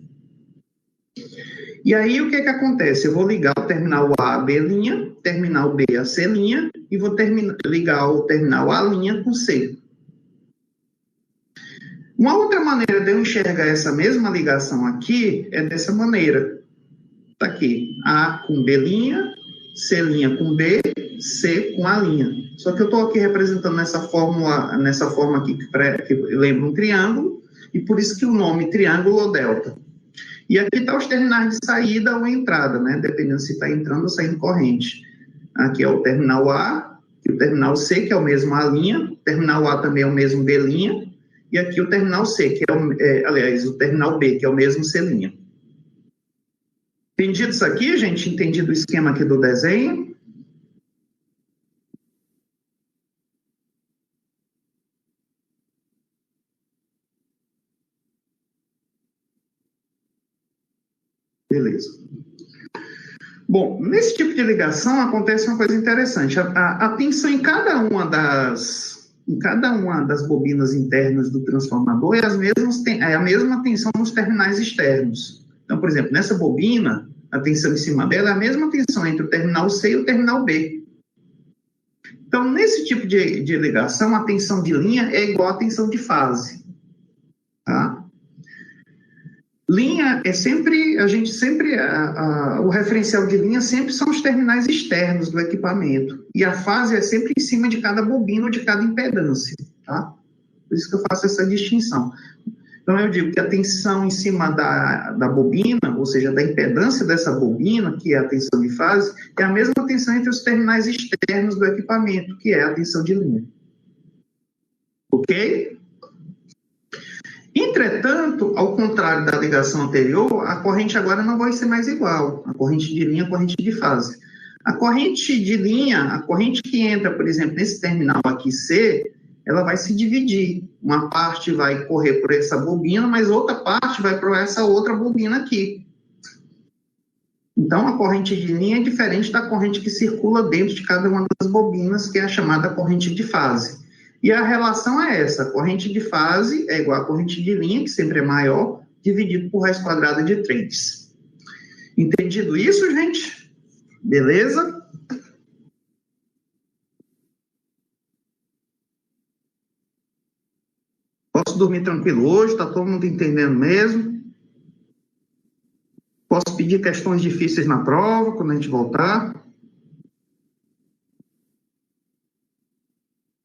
E aí, o que acontece? Eu vou ligar o terminal A a B', terminal B a C', e vou ligar o terminal A' com C. Uma outra maneira de eu enxergar essa mesma ligação aqui é dessa maneira. Está aqui, A com B', C' com B, C com A'. Só que eu estou aqui representando nessa forma aqui que lembra um triângulo, e por isso que o nome triângulo ou delta. E aqui está os terminais de saída ou entrada, né? Dependendo se está entrando ou saindo corrente. Aqui é o terminal A, e o terminal C, que é o mesmo A', o terminal A também é o mesmo B', e aqui o terminal C, que é o terminal B, que é o mesmo C'. Entendido isso aqui, gente? Entendido o esquema aqui do desenho? Beleza. Bom, nesse tipo de ligação acontece uma coisa interessante. A tensão em cada uma das bobinas internas do transformador é a mesma tensão nos terminais externos. Então, por exemplo, nessa bobina, a tensão em cima dela é a mesma tensão entre o terminal C e o terminal B. Então, nesse tipo de ligação, a tensão de linha é igual à tensão de fase. Tá? Linha é sempre, o referencial de linha sempre são os terminais externos do equipamento. E a fase é sempre em cima de cada bobina ou de cada impedância, tá? Por isso que eu faço essa distinção. Então, eu digo que a tensão em cima da bobina, ou seja, da impedância dessa bobina, que é a tensão de fase, é a mesma tensão entre os terminais externos do equipamento, que é a tensão de linha. Ok? Entretanto, ao contrário da ligação anterior, a corrente agora não vai ser mais igual, a corrente de linha, a corrente de fase. A corrente de linha, a corrente que entra, por exemplo, nesse terminal aqui C, ela vai se dividir. Uma parte vai correr por essa bobina, mas outra parte vai para essa outra bobina aqui. Então, a corrente de linha é diferente da corrente que circula dentro de cada uma das bobinas, que é a chamada corrente de fase. E a relação é essa, a corrente de fase é igual à corrente de linha, que sempre é maior, dividido por raiz quadrada de 3. Entendido isso, gente? Beleza? Posso dormir tranquilo hoje? Está todo mundo entendendo mesmo? Posso pedir questões difíceis na prova, quando a gente voltar?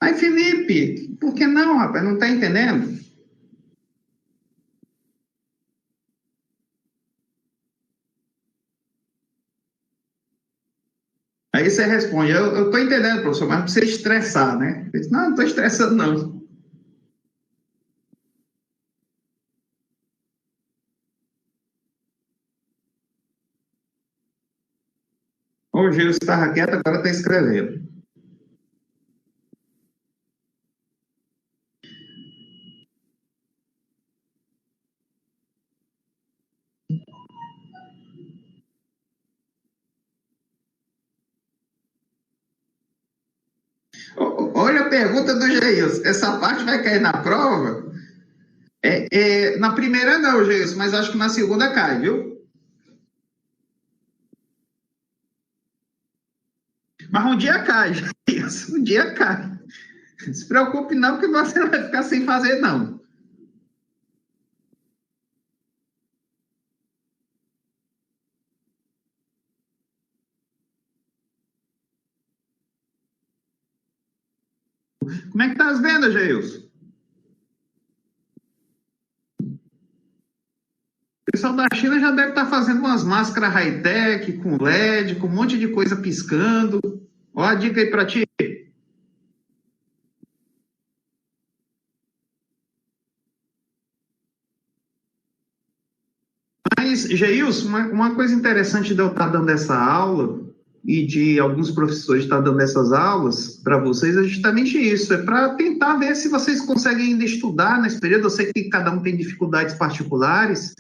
Aí, Felipe, por que não, rapaz? Não está entendendo? Aí você responde, eu estou entendendo, professor, mas não precisa estressar, né? Eu disse, não estou estressando, não. Hoje eu estava quieto, agora está escrevendo. Olha a pergunta do Geilson. Essa parte vai cair na prova? Na primeira não, Geilson, mas acho que na segunda cai, viu? Mas um dia cai, Geilson. Um dia cai. Não se preocupe não, que você não vai ficar sem fazer, não. Como é que tá as vendas, Geilson? O pessoal da China já deve estar fazendo umas máscaras high-tech, com LED, com um monte de coisa piscando. Ó a dica aí para ti. Mas, Geilson, uma coisa interessante de eu estar dando essa aula e de alguns professores estar dando essas aulas para vocês é justamente isso, é para tentar ver se vocês conseguem ainda estudar nesse período. Eu sei que cada um tem dificuldades particulares,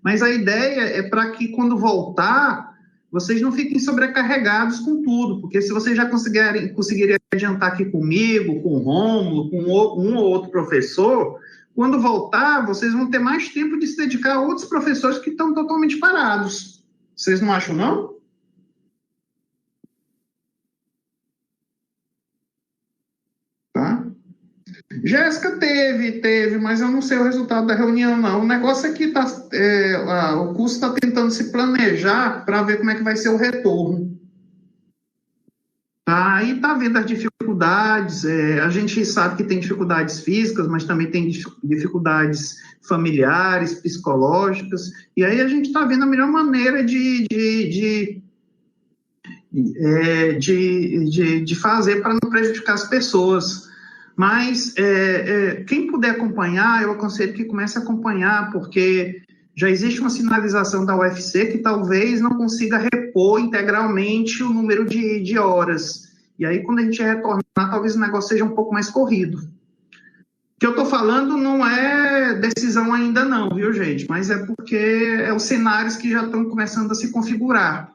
mas a ideia é para que quando voltar, vocês não fiquem sobrecarregados com tudo, porque se vocês já conseguirem adiantar aqui comigo, com o Rômulo, com um ou outro professor, quando voltar, vocês vão ter mais tempo de se dedicar a outros professores que estão totalmente parados. Vocês não acham, não? Tá? Jéssica teve, mas eu não sei o resultado da reunião, não. O negócio é que o curso está tentando se planejar para ver como é que vai ser o retorno. Tá? Aí está vendo as dificuldades, a gente sabe que tem dificuldades físicas, mas também tem dificuldades familiares, psicológicas, e aí a gente está vendo a melhor maneira de fazer para não prejudicar as pessoas. Mas quem puder acompanhar, eu aconselho que comece a acompanhar, porque já existe uma sinalização da UFC que talvez não consiga repor integralmente o número de horas. E aí, quando a gente retornar, talvez o negócio seja um pouco mais corrido. O que eu estou falando não é decisão ainda não, viu, gente? Mas é porque é os cenários que já estão começando a se configurar.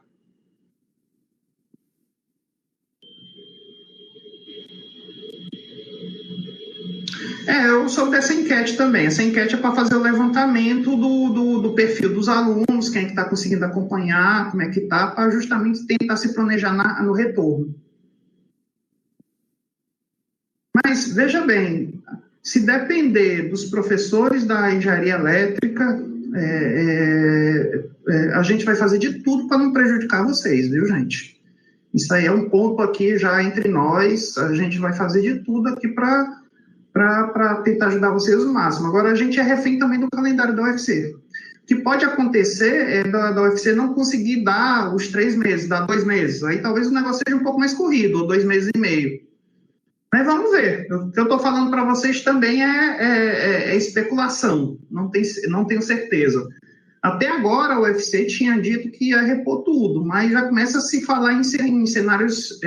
Eu soube dessa enquete também. Essa enquete é para fazer o levantamento do perfil dos alunos, quem é que está conseguindo acompanhar, como é que está, para justamente tentar se planejar no retorno. Mas, veja bem, se depender dos professores da engenharia elétrica, a gente vai fazer de tudo para não prejudicar vocês, viu, gente? Isso aí é um ponto aqui já entre nós, a gente vai fazer de tudo aqui para tentar ajudar vocês o máximo. Agora, a gente é refém também do calendário da UFC. O que pode acontecer é da UFC não conseguir dar os 3 meses, dar 2 meses. Aí talvez o negócio seja um pouco mais corrido, ou 2 meses e meio. Mas vamos ver. O que eu estou falando para vocês também é especulação. Não tenho certeza. Até agora, a UFC tinha dito que ia repor tudo, mas já começa a se falar em cenários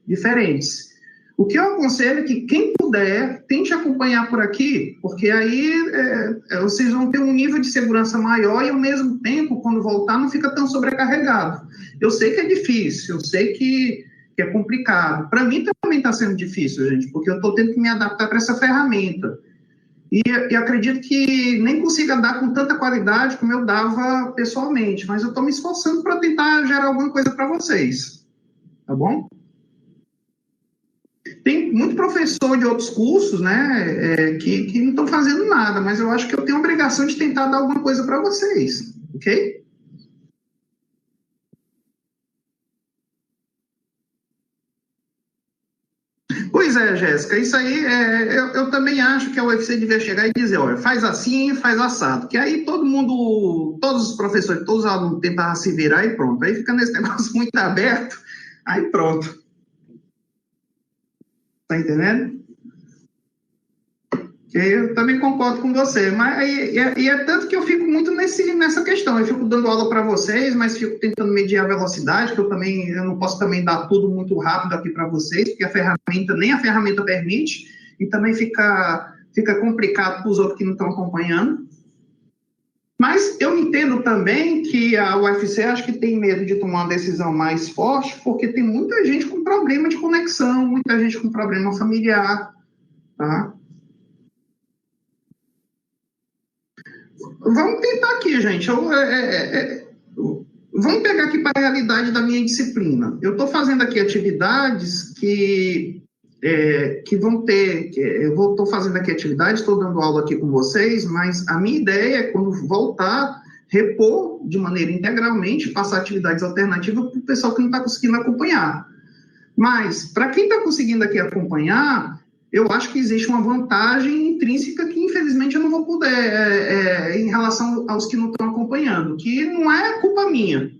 diferentes. O que eu aconselho é que quem puder, tente acompanhar por aqui, porque aí vocês vão ter um nível de segurança maior e, ao mesmo tempo, quando voltar, não fica tão sobrecarregado. Eu sei que é difícil, eu sei que é complicado. Para mim também está sendo difícil, gente, porque eu estou tendo que me adaptar para essa ferramenta. E acredito que nem consiga dar com tanta qualidade como eu dava pessoalmente, mas eu estou me esforçando para tentar gerar alguma coisa para vocês. Tá bom? Tem muito professor de outros cursos, né, que não estão fazendo nada, mas eu acho que eu tenho a obrigação de tentar dar alguma coisa para vocês, ok? Pois é, Jéssica, isso aí, eu também acho que a UFC devia chegar e dizer, olha, faz assim, faz assado, que aí todo mundo, todos os professores, todos os alunos tentavam se virar e pronto, aí fica nesse negócio muito aberto, aí pronto, tá entendendo? Eu também concordo com você, mas e é tanto que eu fico muito nessa questão. Eu fico dando aula para vocês, mas fico tentando medir a velocidade, que eu não posso também dar tudo muito rápido aqui para vocês, porque nem a ferramenta permite, e também fica complicado para os outros que não estão acompanhando. Mas eu entendo também que a UFC acho que tem medo de tomar uma decisão mais forte, porque tem muita gente com problema de conexão, muita gente com problema familiar, tá? Vamos tentar aqui, gente. Vamos pegar aqui para a realidade da minha disciplina. Eu estou fazendo aqui atividades que vão ter. Estou fazendo aqui atividades, estou dando aula aqui com vocês, mas a minha ideia é, quando voltar, repor de maneira integralmente, passar atividades alternativas para o pessoal que não está conseguindo acompanhar. Mas, para quem está conseguindo aqui acompanhar, eu acho que existe uma vantagem intrínseca que, infelizmente, eu não vou poder, em relação aos que não estão acompanhando, que não é culpa minha,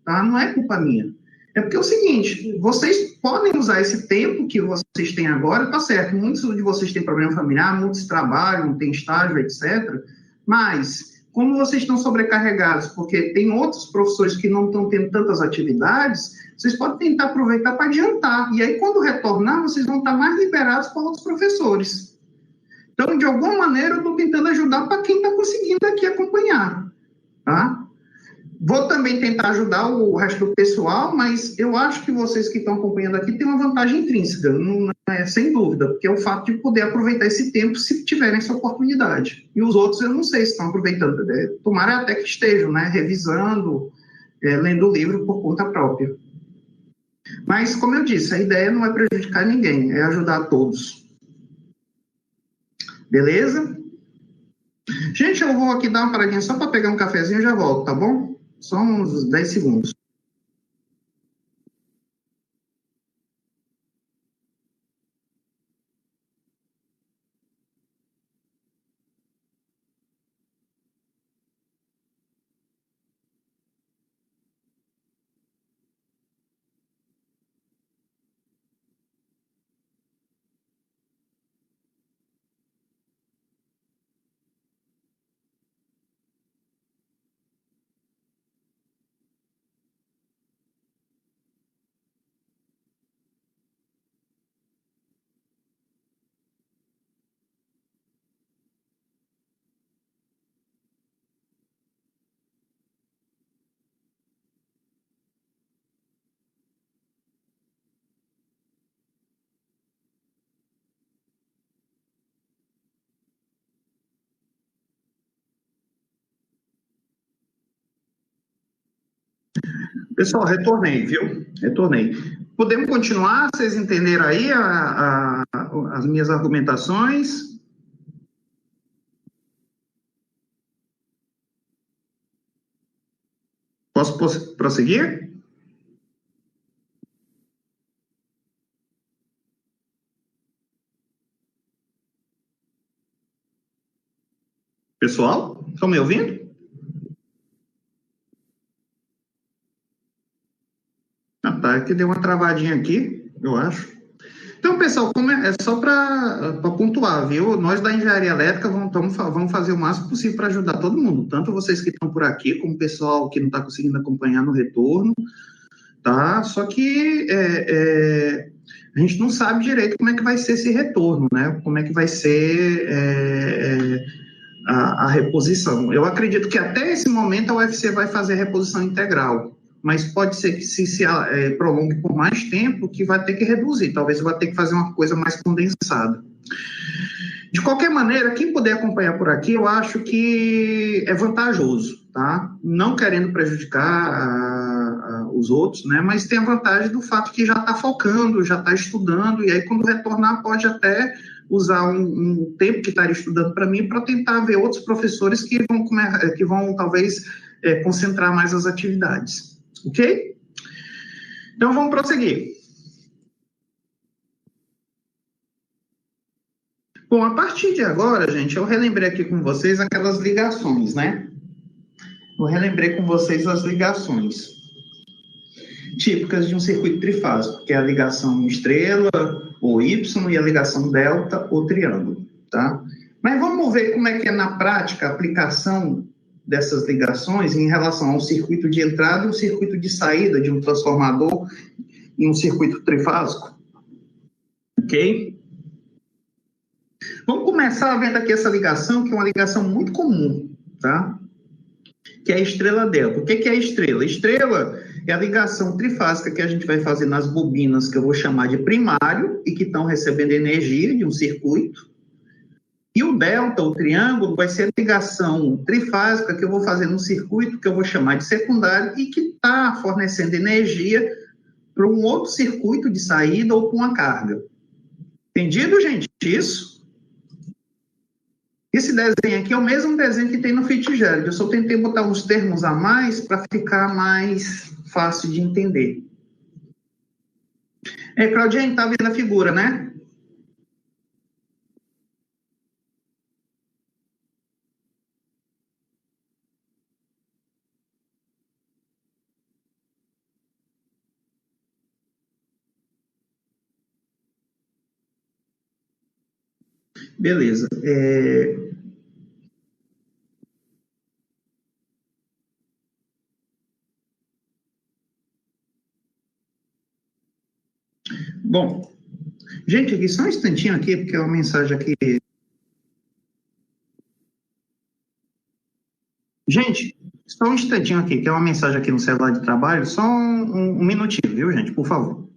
tá? Não é culpa minha. É porque é o seguinte, vocês podem usar esse tempo que vocês têm agora, tá certo, muitos de vocês têm problema familiar, muitos trabalham, têm estágio, etc., mas, como vocês estão sobrecarregados, porque tem outros professores que não estão tendo tantas atividades, vocês podem tentar aproveitar para adiantar. E aí, quando retornar, vocês vão estar mais liberados para outros professores. Então, de alguma maneira, eu estou tentando ajudar para quem está conseguindo aqui acompanhar. Tá? Vou também tentar ajudar o resto do pessoal, mas eu acho que vocês que estão acompanhando aqui têm uma vantagem intrínseca, sem dúvida, porque é o fato de poder aproveitar esse tempo se tiverem essa oportunidade. E os outros, eu não sei se estão aproveitando. Tomara até que estejam, né, revisando, lendo o livro por conta própria. Mas, como eu disse, a ideia não é prejudicar ninguém, é ajudar todos. Beleza? Gente, eu vou aqui dar uma paradinha só para pegar um cafezinho e já volto, tá bom? Só uns 10 segundos. Pessoal, retornei, viu? Retornei. Podemos continuar? Vocês entenderam aí as minhas argumentações? Posso prosseguir? Pessoal, estão me ouvindo? Ah, tá, que deu uma travadinha aqui, eu acho. Então, pessoal, é só para pontuar, viu? Nós da Engenharia Elétrica vamos fazer o máximo possível para ajudar todo mundo, tanto vocês que estão por aqui, como o pessoal que não está conseguindo acompanhar no retorno, tá? Só que a gente não sabe direito como é que vai ser esse retorno, né? Como é que vai ser a reposição. Eu acredito que até esse momento a UFC vai fazer a reposição integral, mas pode ser que se prolongue por mais tempo, que vai ter que reduzir, talvez vai ter que fazer uma coisa mais condensada. De qualquer maneira, quem puder acompanhar por aqui, eu acho que é vantajoso, tá? Não querendo prejudicar os outros, né? Mas tem a vantagem do fato que já está focando, já está estudando, e aí quando retornar pode até usar um tempo que estaria estudando para mim para tentar ver outros professores que vão talvez concentrar mais as atividades, ok? Então vamos prosseguir. Bom, a partir de agora, gente, eu relembrei aqui com vocês aquelas ligações, né? Eu relembrei com vocês as ligações típicas de um circuito trifásico, que é a ligação estrela, ou Y, e a ligação delta, ou triângulo, tá? Mas vamos ver como é que é na prática a aplicação dessas ligações em relação ao circuito de entrada e o circuito de saída de um transformador em um circuito trifásico, ok? Vamos começar vendo aqui essa ligação, que é uma ligação muito comum, tá? Que é a estrela delta. O que é a estrela? Estrela é a ligação trifásica que a gente vai fazer nas bobinas, que eu vou chamar de primário, e que estão recebendo energia de um circuito. E o delta, o triângulo, vai ser a ligação trifásica que eu vou fazer num circuito que eu vou chamar de secundário e que está fornecendo energia para um outro circuito de saída ou para uma carga. Entendido, gente? Isso? Esse desenho aqui é o mesmo desenho que tem no Fitzgerald. Eu só tentei botar uns termos a mais para ficar mais fácil de entender. Claudinha, está vendo a figura, né? Beleza. Bom, gente, aqui só um instantinho aqui, porque é uma mensagem aqui. Gente, só um instantinho aqui, que é uma mensagem aqui no celular de trabalho, só um minutinho, viu, gente, por favor.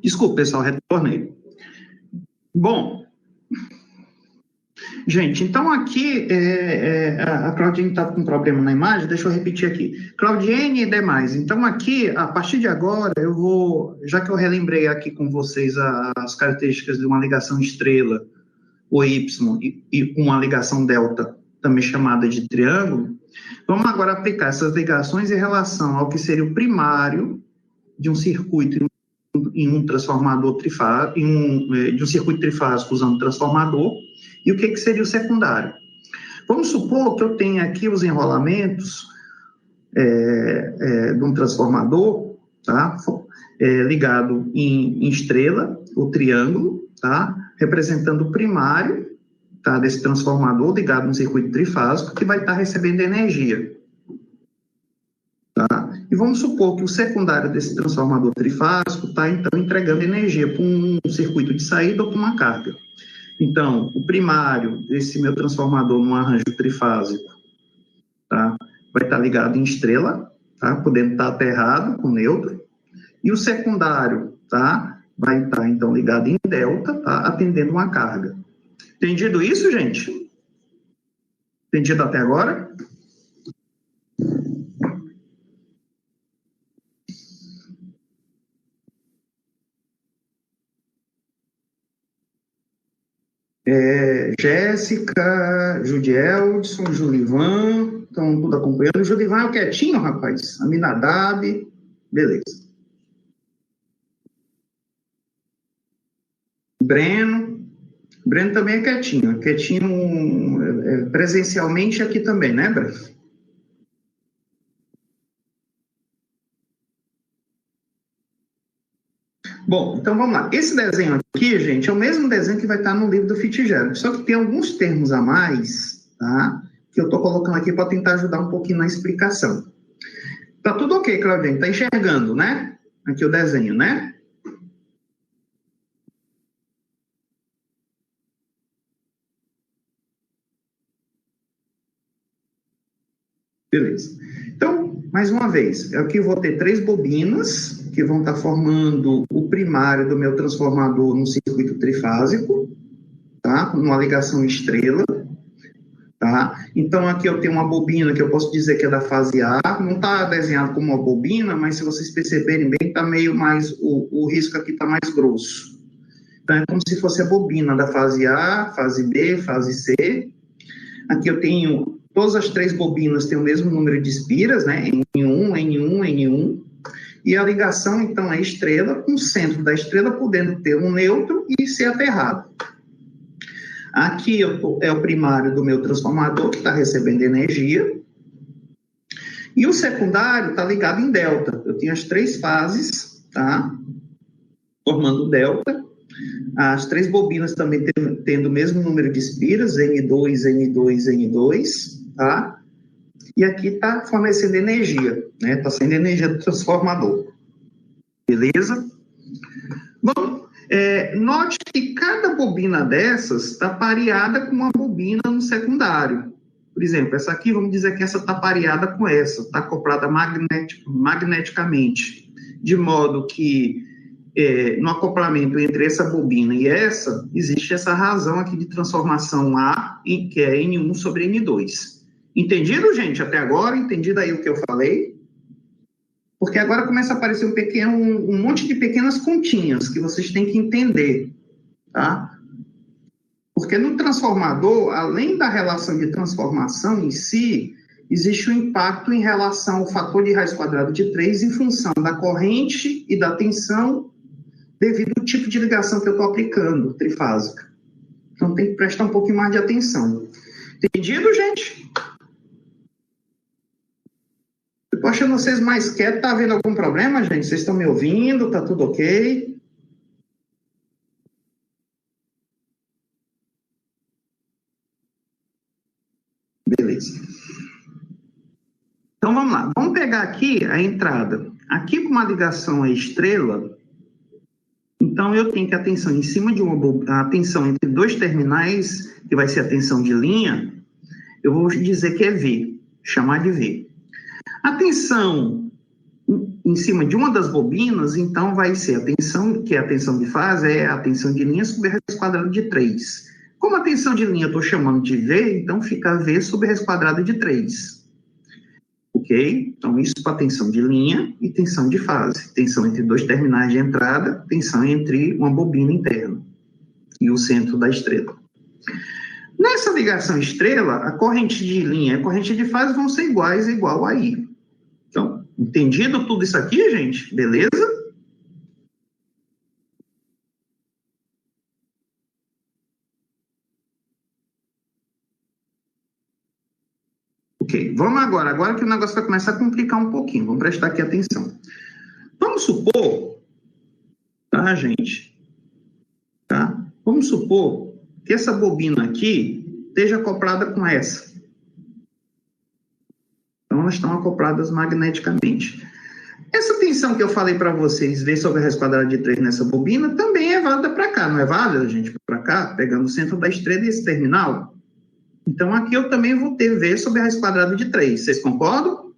Desculpa, pessoal, retornei. Bom, gente, então aqui a Claudine está com um problema na imagem, deixa eu repetir aqui. Claudine e demais, então aqui, a partir de agora, eu vou, já que eu relembrei aqui com vocês as características de uma ligação estrela, ou Y, e uma ligação delta, também chamada de triângulo, vamos agora aplicar essas ligações em relação ao que seria o primário de um circuito em um transformador trifásico, de um circuito trifásico usando transformador, e o que seria o secundário. Vamos supor que eu tenha aqui os enrolamentos de um transformador, tá? Ligado em estrela, o triângulo, tá? Representando o primário, tá? Desse transformador ligado num circuito trifásico que vai estar recebendo energia. Tá? E vamos supor que o secundário desse transformador trifásico está, então, entregando energia para um circuito de saída ou para uma carga. Então, o primário desse meu transformador num arranjo trifásico, tá? vai estar ligado em estrela, tá? Podendo estar aterrado com neutro. E o secundário, tá? Vai estar, então, ligado em delta, tá? Atendendo uma carga. Entendido isso, gente? Entendido até agora? Jéssica, Judieldson, Julivan, estão tudo acompanhando. O Julivan é o quietinho, rapaz. Aminadab, beleza. Breno também é quietinho presencialmente aqui também, né, Breno? Bom, então vamos lá. Esse desenho aqui, gente, é o mesmo desenho que vai estar no livro do Fitzgerald, só que tem alguns termos a mais, tá? Que eu estou colocando aqui para tentar ajudar um pouquinho na explicação. Tá tudo ok, Claudinho? Tá enxergando, né? Aqui o desenho, né? Beleza. Então, mais uma vez, aqui eu vou ter 3 bobinas que vão estar formando o primário do meu transformador no circuito trifásico, tá? Numa ligação estrela, tá? Então, aqui eu tenho uma bobina que eu posso dizer que é da fase A, não está desenhado como uma bobina, mas se vocês perceberem bem, está meio mais, o risco aqui está mais grosso. Então, é como se fosse a bobina da fase A, fase B, fase C. Aqui eu tenho, todas as 3 bobinas têm o mesmo número de espiras, né? N1, N1, N1. E a ligação, então, é estrela, com o centro da estrela podendo ter um neutro e ser aterrado. Aqui é o primário do meu transformador, que está recebendo energia. E o secundário está ligado em delta. Eu tenho as 3 fases, tá? Formando delta. As 3 bobinas também tendo o mesmo número de espiras, N2, N2, N2, tá? E aqui está fornecendo energia, né? Está sendo energia do transformador. Beleza? Bom, note que cada bobina dessas está pareada com uma bobina no secundário. Por exemplo, essa aqui, vamos dizer que essa está pareada com essa, está acoplada magneticamente, de modo que no acoplamento entre essa bobina e essa, existe essa razão aqui de transformação A, que é N1 sobre N2. Entendido, gente, até agora? Entendido aí o que eu falei? Porque agora começa a aparecer um monte de pequenas continhas que vocês têm que entender, tá? Porque no transformador, além da relação de transformação em si, existe um impacto em relação ao fator de raiz quadrada de 3 em função da corrente e da tensão devido ao tipo de ligação que eu estou aplicando, trifásica. Então tem que prestar um pouquinho mais de atenção. Entendido, gente? Eu estou achando vocês mais quietos. Está havendo algum problema, gente? Vocês estão me ouvindo? Está tudo ok? Beleza. Então, vamos lá. Vamos pegar aqui a entrada. Aqui, com uma ligação à estrela, então eu tenho que a tensão em cima de a tensão entre 2 terminais, que vai ser a tensão de linha, eu vou dizer que é V, chamar de V. A tensão em cima de uma das bobinas, então vai ser a tensão, que é a tensão de fase, é a tensão de linha sobre a raiz quadrada de 3. Como a tensão de linha eu estou chamando de V, então fica V sobre a raiz quadrada de 3. Ok? Então, isso para tensão de linha e tensão de fase. Tensão entre 2 terminais de entrada, tensão entre uma bobina interna e o centro da estrela. Nessa ligação estrela, a corrente de linha e a corrente de fase vão ser iguais, igual a I. Então, entendido tudo isso aqui, gente? Beleza? Ok, vamos agora que o negócio vai começar a complicar um pouquinho, vamos prestar aqui atenção. Vamos supor, tá, gente? Tá? Vamos supor que essa bobina aqui esteja acoplada com essa. Então, elas estão acopladas magneticamente. Essa tensão que eu falei para vocês, V sobre a raiz quadrada de 3 nessa bobina, também é válida para cá, não é válida, gente? Para cá, pegando o centro da estrela e esse terminal. Então, aqui eu também vou ter V sobre a raiz quadrada de 3. Vocês concordam?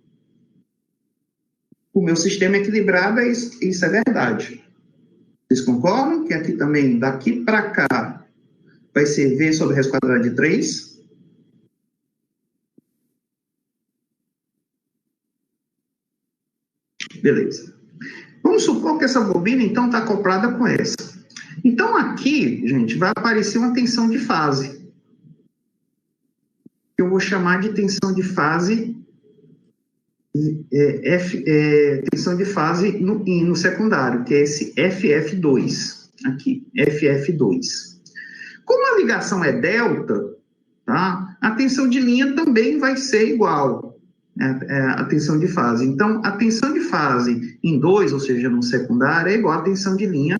O meu sistema equilibrado, isso é verdade. Vocês concordam que aqui também, daqui para cá, vai ser V sobre a raiz quadrada de 3? Beleza. Vamos supor que essa bobina, então, está acoplada com essa. Então, aqui, gente, vai aparecer uma tensão de fase. Eu vou chamar de tensão de fase, tensão de fase no secundário, que é esse FF2. Aqui, FF2. Como a ligação é delta, tá? A tensão de linha também vai ser igual a tensão de fase. Então, a tensão de fase em 2, ou seja, no secundário, é igual à tensão de linha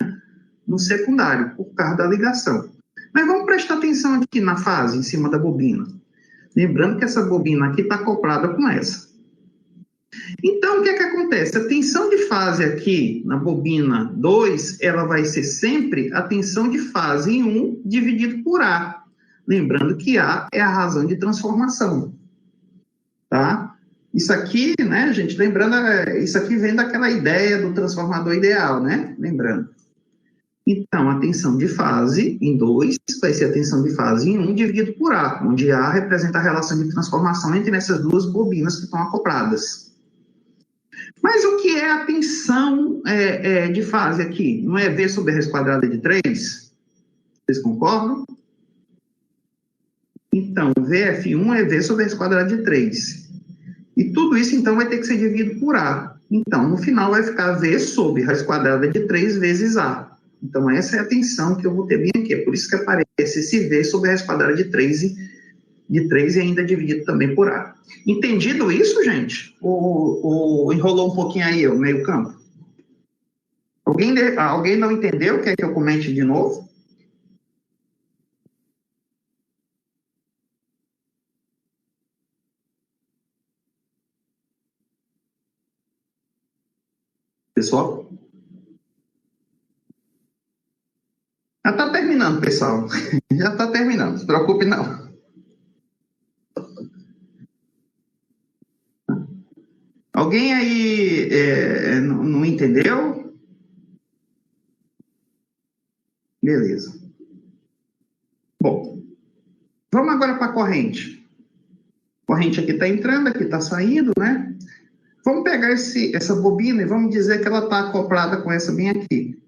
no secundário, por causa da ligação. Mas vamos prestar atenção aqui na fase, em cima da bobina. Lembrando que essa bobina aqui está acoplada com essa. Então, o que é que acontece? A tensão de fase aqui na bobina 2, ela vai ser sempre a tensão de fase em 1 dividido por A. Lembrando que A é a razão de transformação. Tá? Isso aqui, né, gente, lembrando, isso aqui vem daquela ideia do transformador ideal, né? Lembrando. Então, a tensão de fase em 2 vai ser a tensão de fase em 1 dividido por A, onde A representa a relação de transformação entre essas duas bobinas que estão acopladas. Mas o que é a tensão de fase aqui? Não é V sobre a raiz quadrada de 3? Vocês concordam? Então, VF1 é V sobre a raiz quadrada de 3. E tudo isso, então, vai ter que ser dividido por A. Então, no final, vai ficar V sobre a raiz quadrada de 3 vezes A. Então, essa é a tensão que eu vou ter bem aqui. É por isso que aparece esse V sobre a raiz quadrada de 3 e ainda dividido também por A. Entendido isso, gente? Ou enrolou um pouquinho aí, o meio campo? Alguém não entendeu? Quer que eu comente de novo? Pessoal? Já está terminando, pessoal. Já está terminando, não se preocupe não. Alguém aí não entendeu? Beleza. Bom, vamos agora para a corrente. A corrente aqui está entrando, aqui está saindo, né? Vamos pegar essa bobina e vamos dizer que ela está acoplada com essa bem aqui.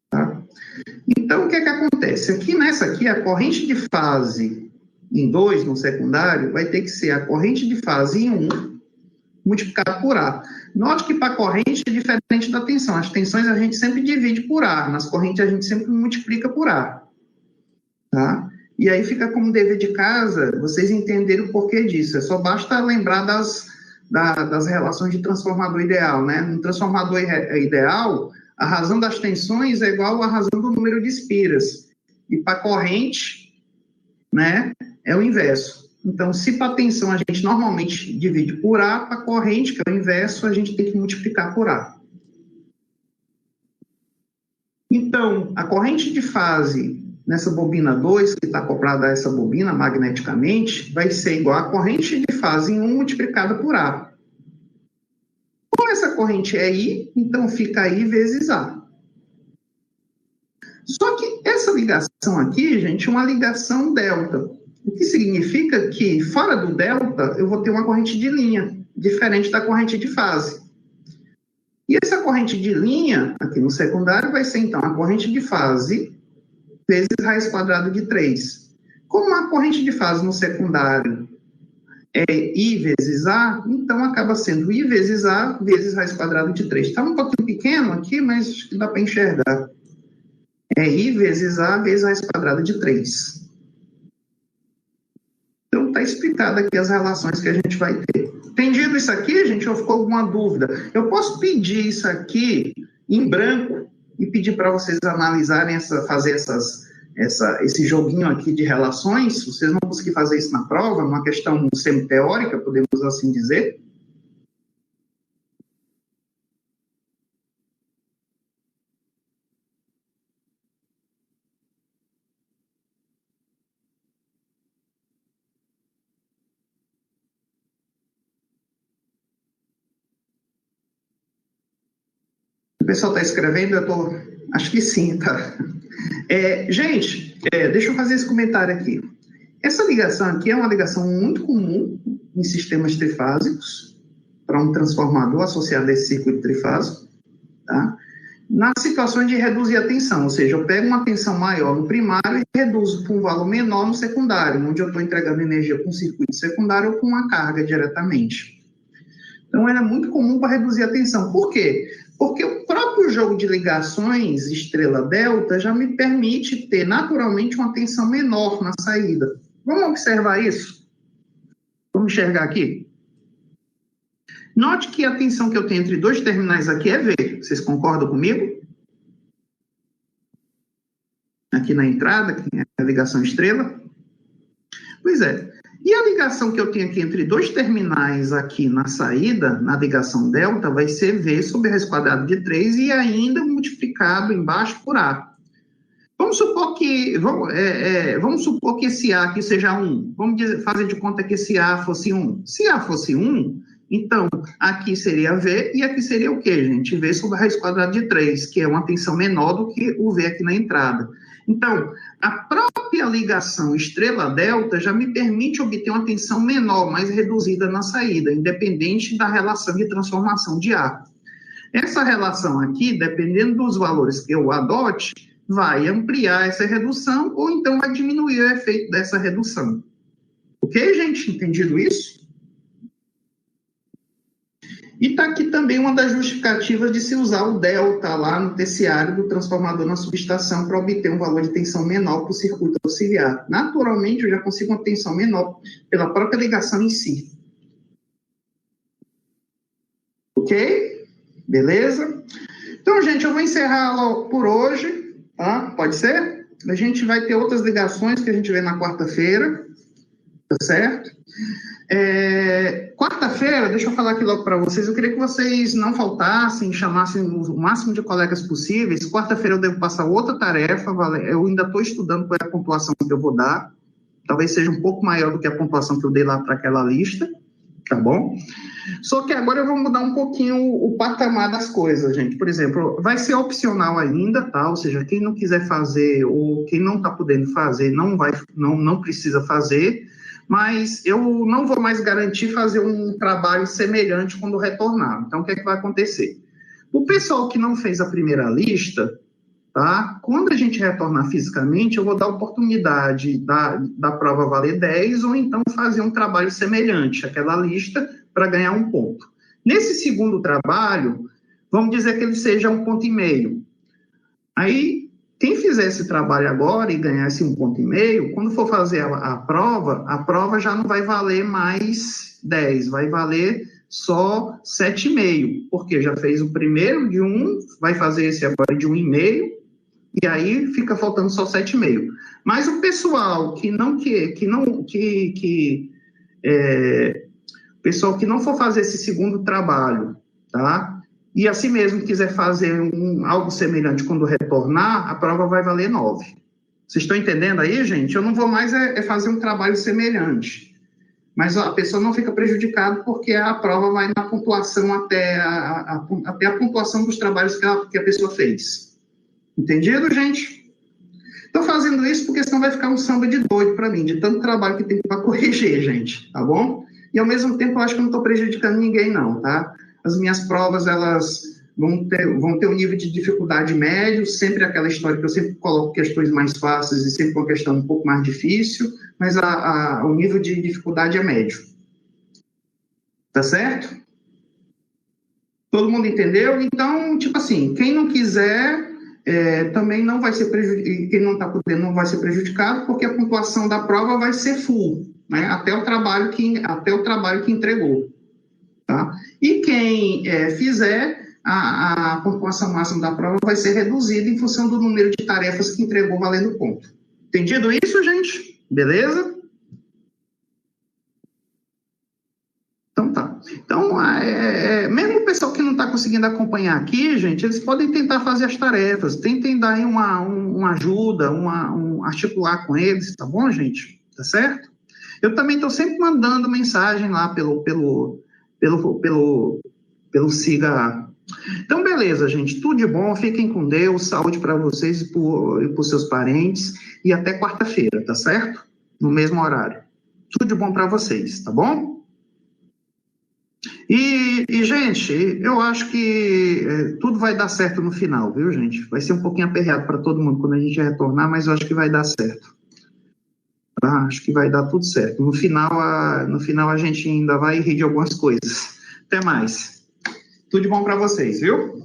Tá? Então, o que é que acontece? Aqui nessa aqui, a corrente de fase em 2, no secundário, vai ter que ser a corrente de fase em 1 multiplicado por A. Note que para a corrente é diferente da tensão. As tensões a gente sempre divide por A, nas correntes a gente sempre multiplica por A. Tá? E aí fica como dever de casa, vocês entenderem o porquê disso. Só basta lembrar das relações de transformador ideal. Né? No transformador ideal, a razão das tensões é igual à razão do número de espiras. E para a corrente, né, é o inverso. Então, se para a tensão a gente normalmente divide por A, para a corrente, que é o inverso, a gente tem que multiplicar por A. Então, a corrente de fase nessa bobina 2, que está acoplada a essa bobina magneticamente, vai ser igual a corrente de fase em 1 multiplicada por A. Como essa corrente é I, então fica I vezes A. Só que essa ligação aqui, gente, é uma ligação delta. O que significa que, fora do delta, eu vou ter uma corrente de linha, diferente da corrente de fase. E essa corrente de linha, aqui no secundário, vai ser, então, a corrente de fase vezes raiz quadrada de 3. Como a corrente de fase no secundário é I vezes A, então acaba sendo I vezes A vezes raiz quadrada de 3. Está um pouquinho pequeno aqui, mas acho que dá para enxergar. É I vezes A vezes raiz quadrada de 3. Então, está explicado aqui as relações que a gente vai ter. Entendido isso aqui, gente, ou ficou alguma dúvida? Eu posso pedir isso aqui em branco e pedir para vocês analisarem, fazer esse joguinho aqui de relações. Vocês vão conseguir fazer isso na prova, uma questão semi-teórica, podemos assim dizer. pessoal está escrevendo? Acho que sim, tá? Gente, deixa eu fazer esse comentário aqui. Essa ligação aqui é uma ligação muito comum em sistemas trifásicos, para um transformador associado a esse circuito trifásico, tá? Nas situações de reduzir a tensão, ou seja, eu pego uma tensão maior no primário e reduzo para um valor menor no secundário, onde eu estou entregando energia para um circuito secundário ou com uma carga diretamente. Então, era muito comum para reduzir a tensão. Por quê? Porque o próprio jogo de ligações estrela-delta já me permite ter naturalmente uma tensão menor na saída. Vamos observar isso? Vamos enxergar aqui? Note que a tensão que eu tenho entre dois terminais aqui é V. Vocês concordam comigo? Aqui na entrada, que é a ligação estrela. Pois é. E a ligação que eu tenho aqui entre dois terminais aqui na saída, na ligação delta, vai ser V sobre a raiz quadrada de 3 e ainda multiplicado embaixo por A. Vamos supor que esse A aqui seja 1. Vamos fazer de conta que esse A fosse 1. Se A fosse 1, então aqui seria V e aqui seria o quê, gente? V sobre a raiz quadrada de 3, que é uma tensão menor do que o V aqui na entrada. Então, a própria ligação estrela-delta já me permite obter uma tensão menor, mais reduzida na saída, independente da relação de transformação de A. Essa relação aqui, dependendo dos valores que eu adote, vai ampliar essa redução ou então vai diminuir o efeito dessa redução. Ok, gente? Entendido isso? E está aqui também uma das justificativas de se usar o delta lá no terciário do transformador na subestação para obter um valor de tensão menor para o circuito auxiliar. Naturalmente, eu já consigo uma tensão menor pela própria ligação em si. Ok? Beleza? Então, gente, eu vou encerrar por hoje, tá? Pode ser? A gente vai ter outras ligações que a gente vê na quarta-feira, tá certo? Quarta-feira, deixa eu falar aqui logo para vocês, eu queria que vocês não faltassem, chamassem o máximo de colegas possíveis. Quarta-feira eu devo passar outra tarefa, eu ainda estou estudando qual é a pontuação que eu vou dar, talvez seja um pouco maior do que a pontuação que eu dei lá para aquela lista, tá bom? Só que agora eu vou mudar um pouquinho o patamar das coisas, gente. Por exemplo, vai ser opcional ainda, tá? Ou seja, quem não quiser fazer ou quem não está podendo fazer, não precisa fazer, mas eu não vou mais garantir fazer um trabalho semelhante quando retornar. Então, o que é que vai acontecer? O pessoal que não fez a primeira lista, tá? Quando a gente retornar fisicamente, eu vou dar a oportunidade da prova valer 10 ou então fazer um trabalho semelhante àquela lista para ganhar um ponto. Nesse segundo trabalho, vamos dizer que ele seja 1,5 ponto. Aí, quem fizer esse trabalho agora e ganhar esse 1,5 ponto, quando for fazer a prova já não vai valer mais 10, vai valer só 7,5, porque já fez o primeiro de 1, vai fazer esse agora de 1,5, e aí fica faltando só 7,5. Mas o pessoal pessoal que não for fazer esse segundo trabalho, tá? E assim mesmo quiser fazer algo semelhante quando retornar, a prova vai valer 9. Vocês estão entendendo aí, gente? Eu não vou mais fazer um trabalho semelhante. Mas a pessoa não fica prejudicada porque a prova vai na pontuação até a pontuação dos trabalhos que a pessoa fez. Entendido, gente? Estou fazendo isso porque senão vai ficar um samba de doido para mim, de tanto trabalho que tem para corrigir, gente. Tá bom? E ao mesmo tempo eu acho que eu não estou prejudicando ninguém, não, tá? As minhas provas, elas vão ter um nível de dificuldade médio, sempre aquela história que eu sempre coloco questões mais fáceis e sempre uma questão um pouco mais difícil, mas o nível de dificuldade é médio. Tá certo? Todo mundo entendeu? Então, tipo assim, quem não quiser também não vai ser prejudicado, quem não está podendo não vai ser prejudicado, porque a pontuação da prova vai ser full, né? Até o trabalho que entregou. Tá? E quem fizer, a pontuação máxima da prova vai ser reduzida em função do número de tarefas que entregou valendo ponto. Entendido isso, gente? Beleza? Então tá. Então, mesmo o pessoal que não está conseguindo acompanhar aqui, gente, eles podem tentar fazer as tarefas, tentem dar aí uma ajuda, articular com eles, tá bom, gente? Tá certo? Eu também estou sempre mandando mensagem lá pelo Então, beleza, gente. Tudo de bom. Fiquem com Deus. Saúde para vocês e para os seus parentes. E até quarta-feira, tá certo? No mesmo horário. Tudo de bom para vocês, tá bom? Gente, eu acho que tudo vai dar certo no final, viu, gente? Vai ser um pouquinho aperreado para todo mundo quando a gente retornar, mas eu acho que vai dar certo. Tá? Acho que vai dar tudo certo. No final a gente ainda vai rir de algumas coisas. Até mais. Tudo de bom para vocês, viu?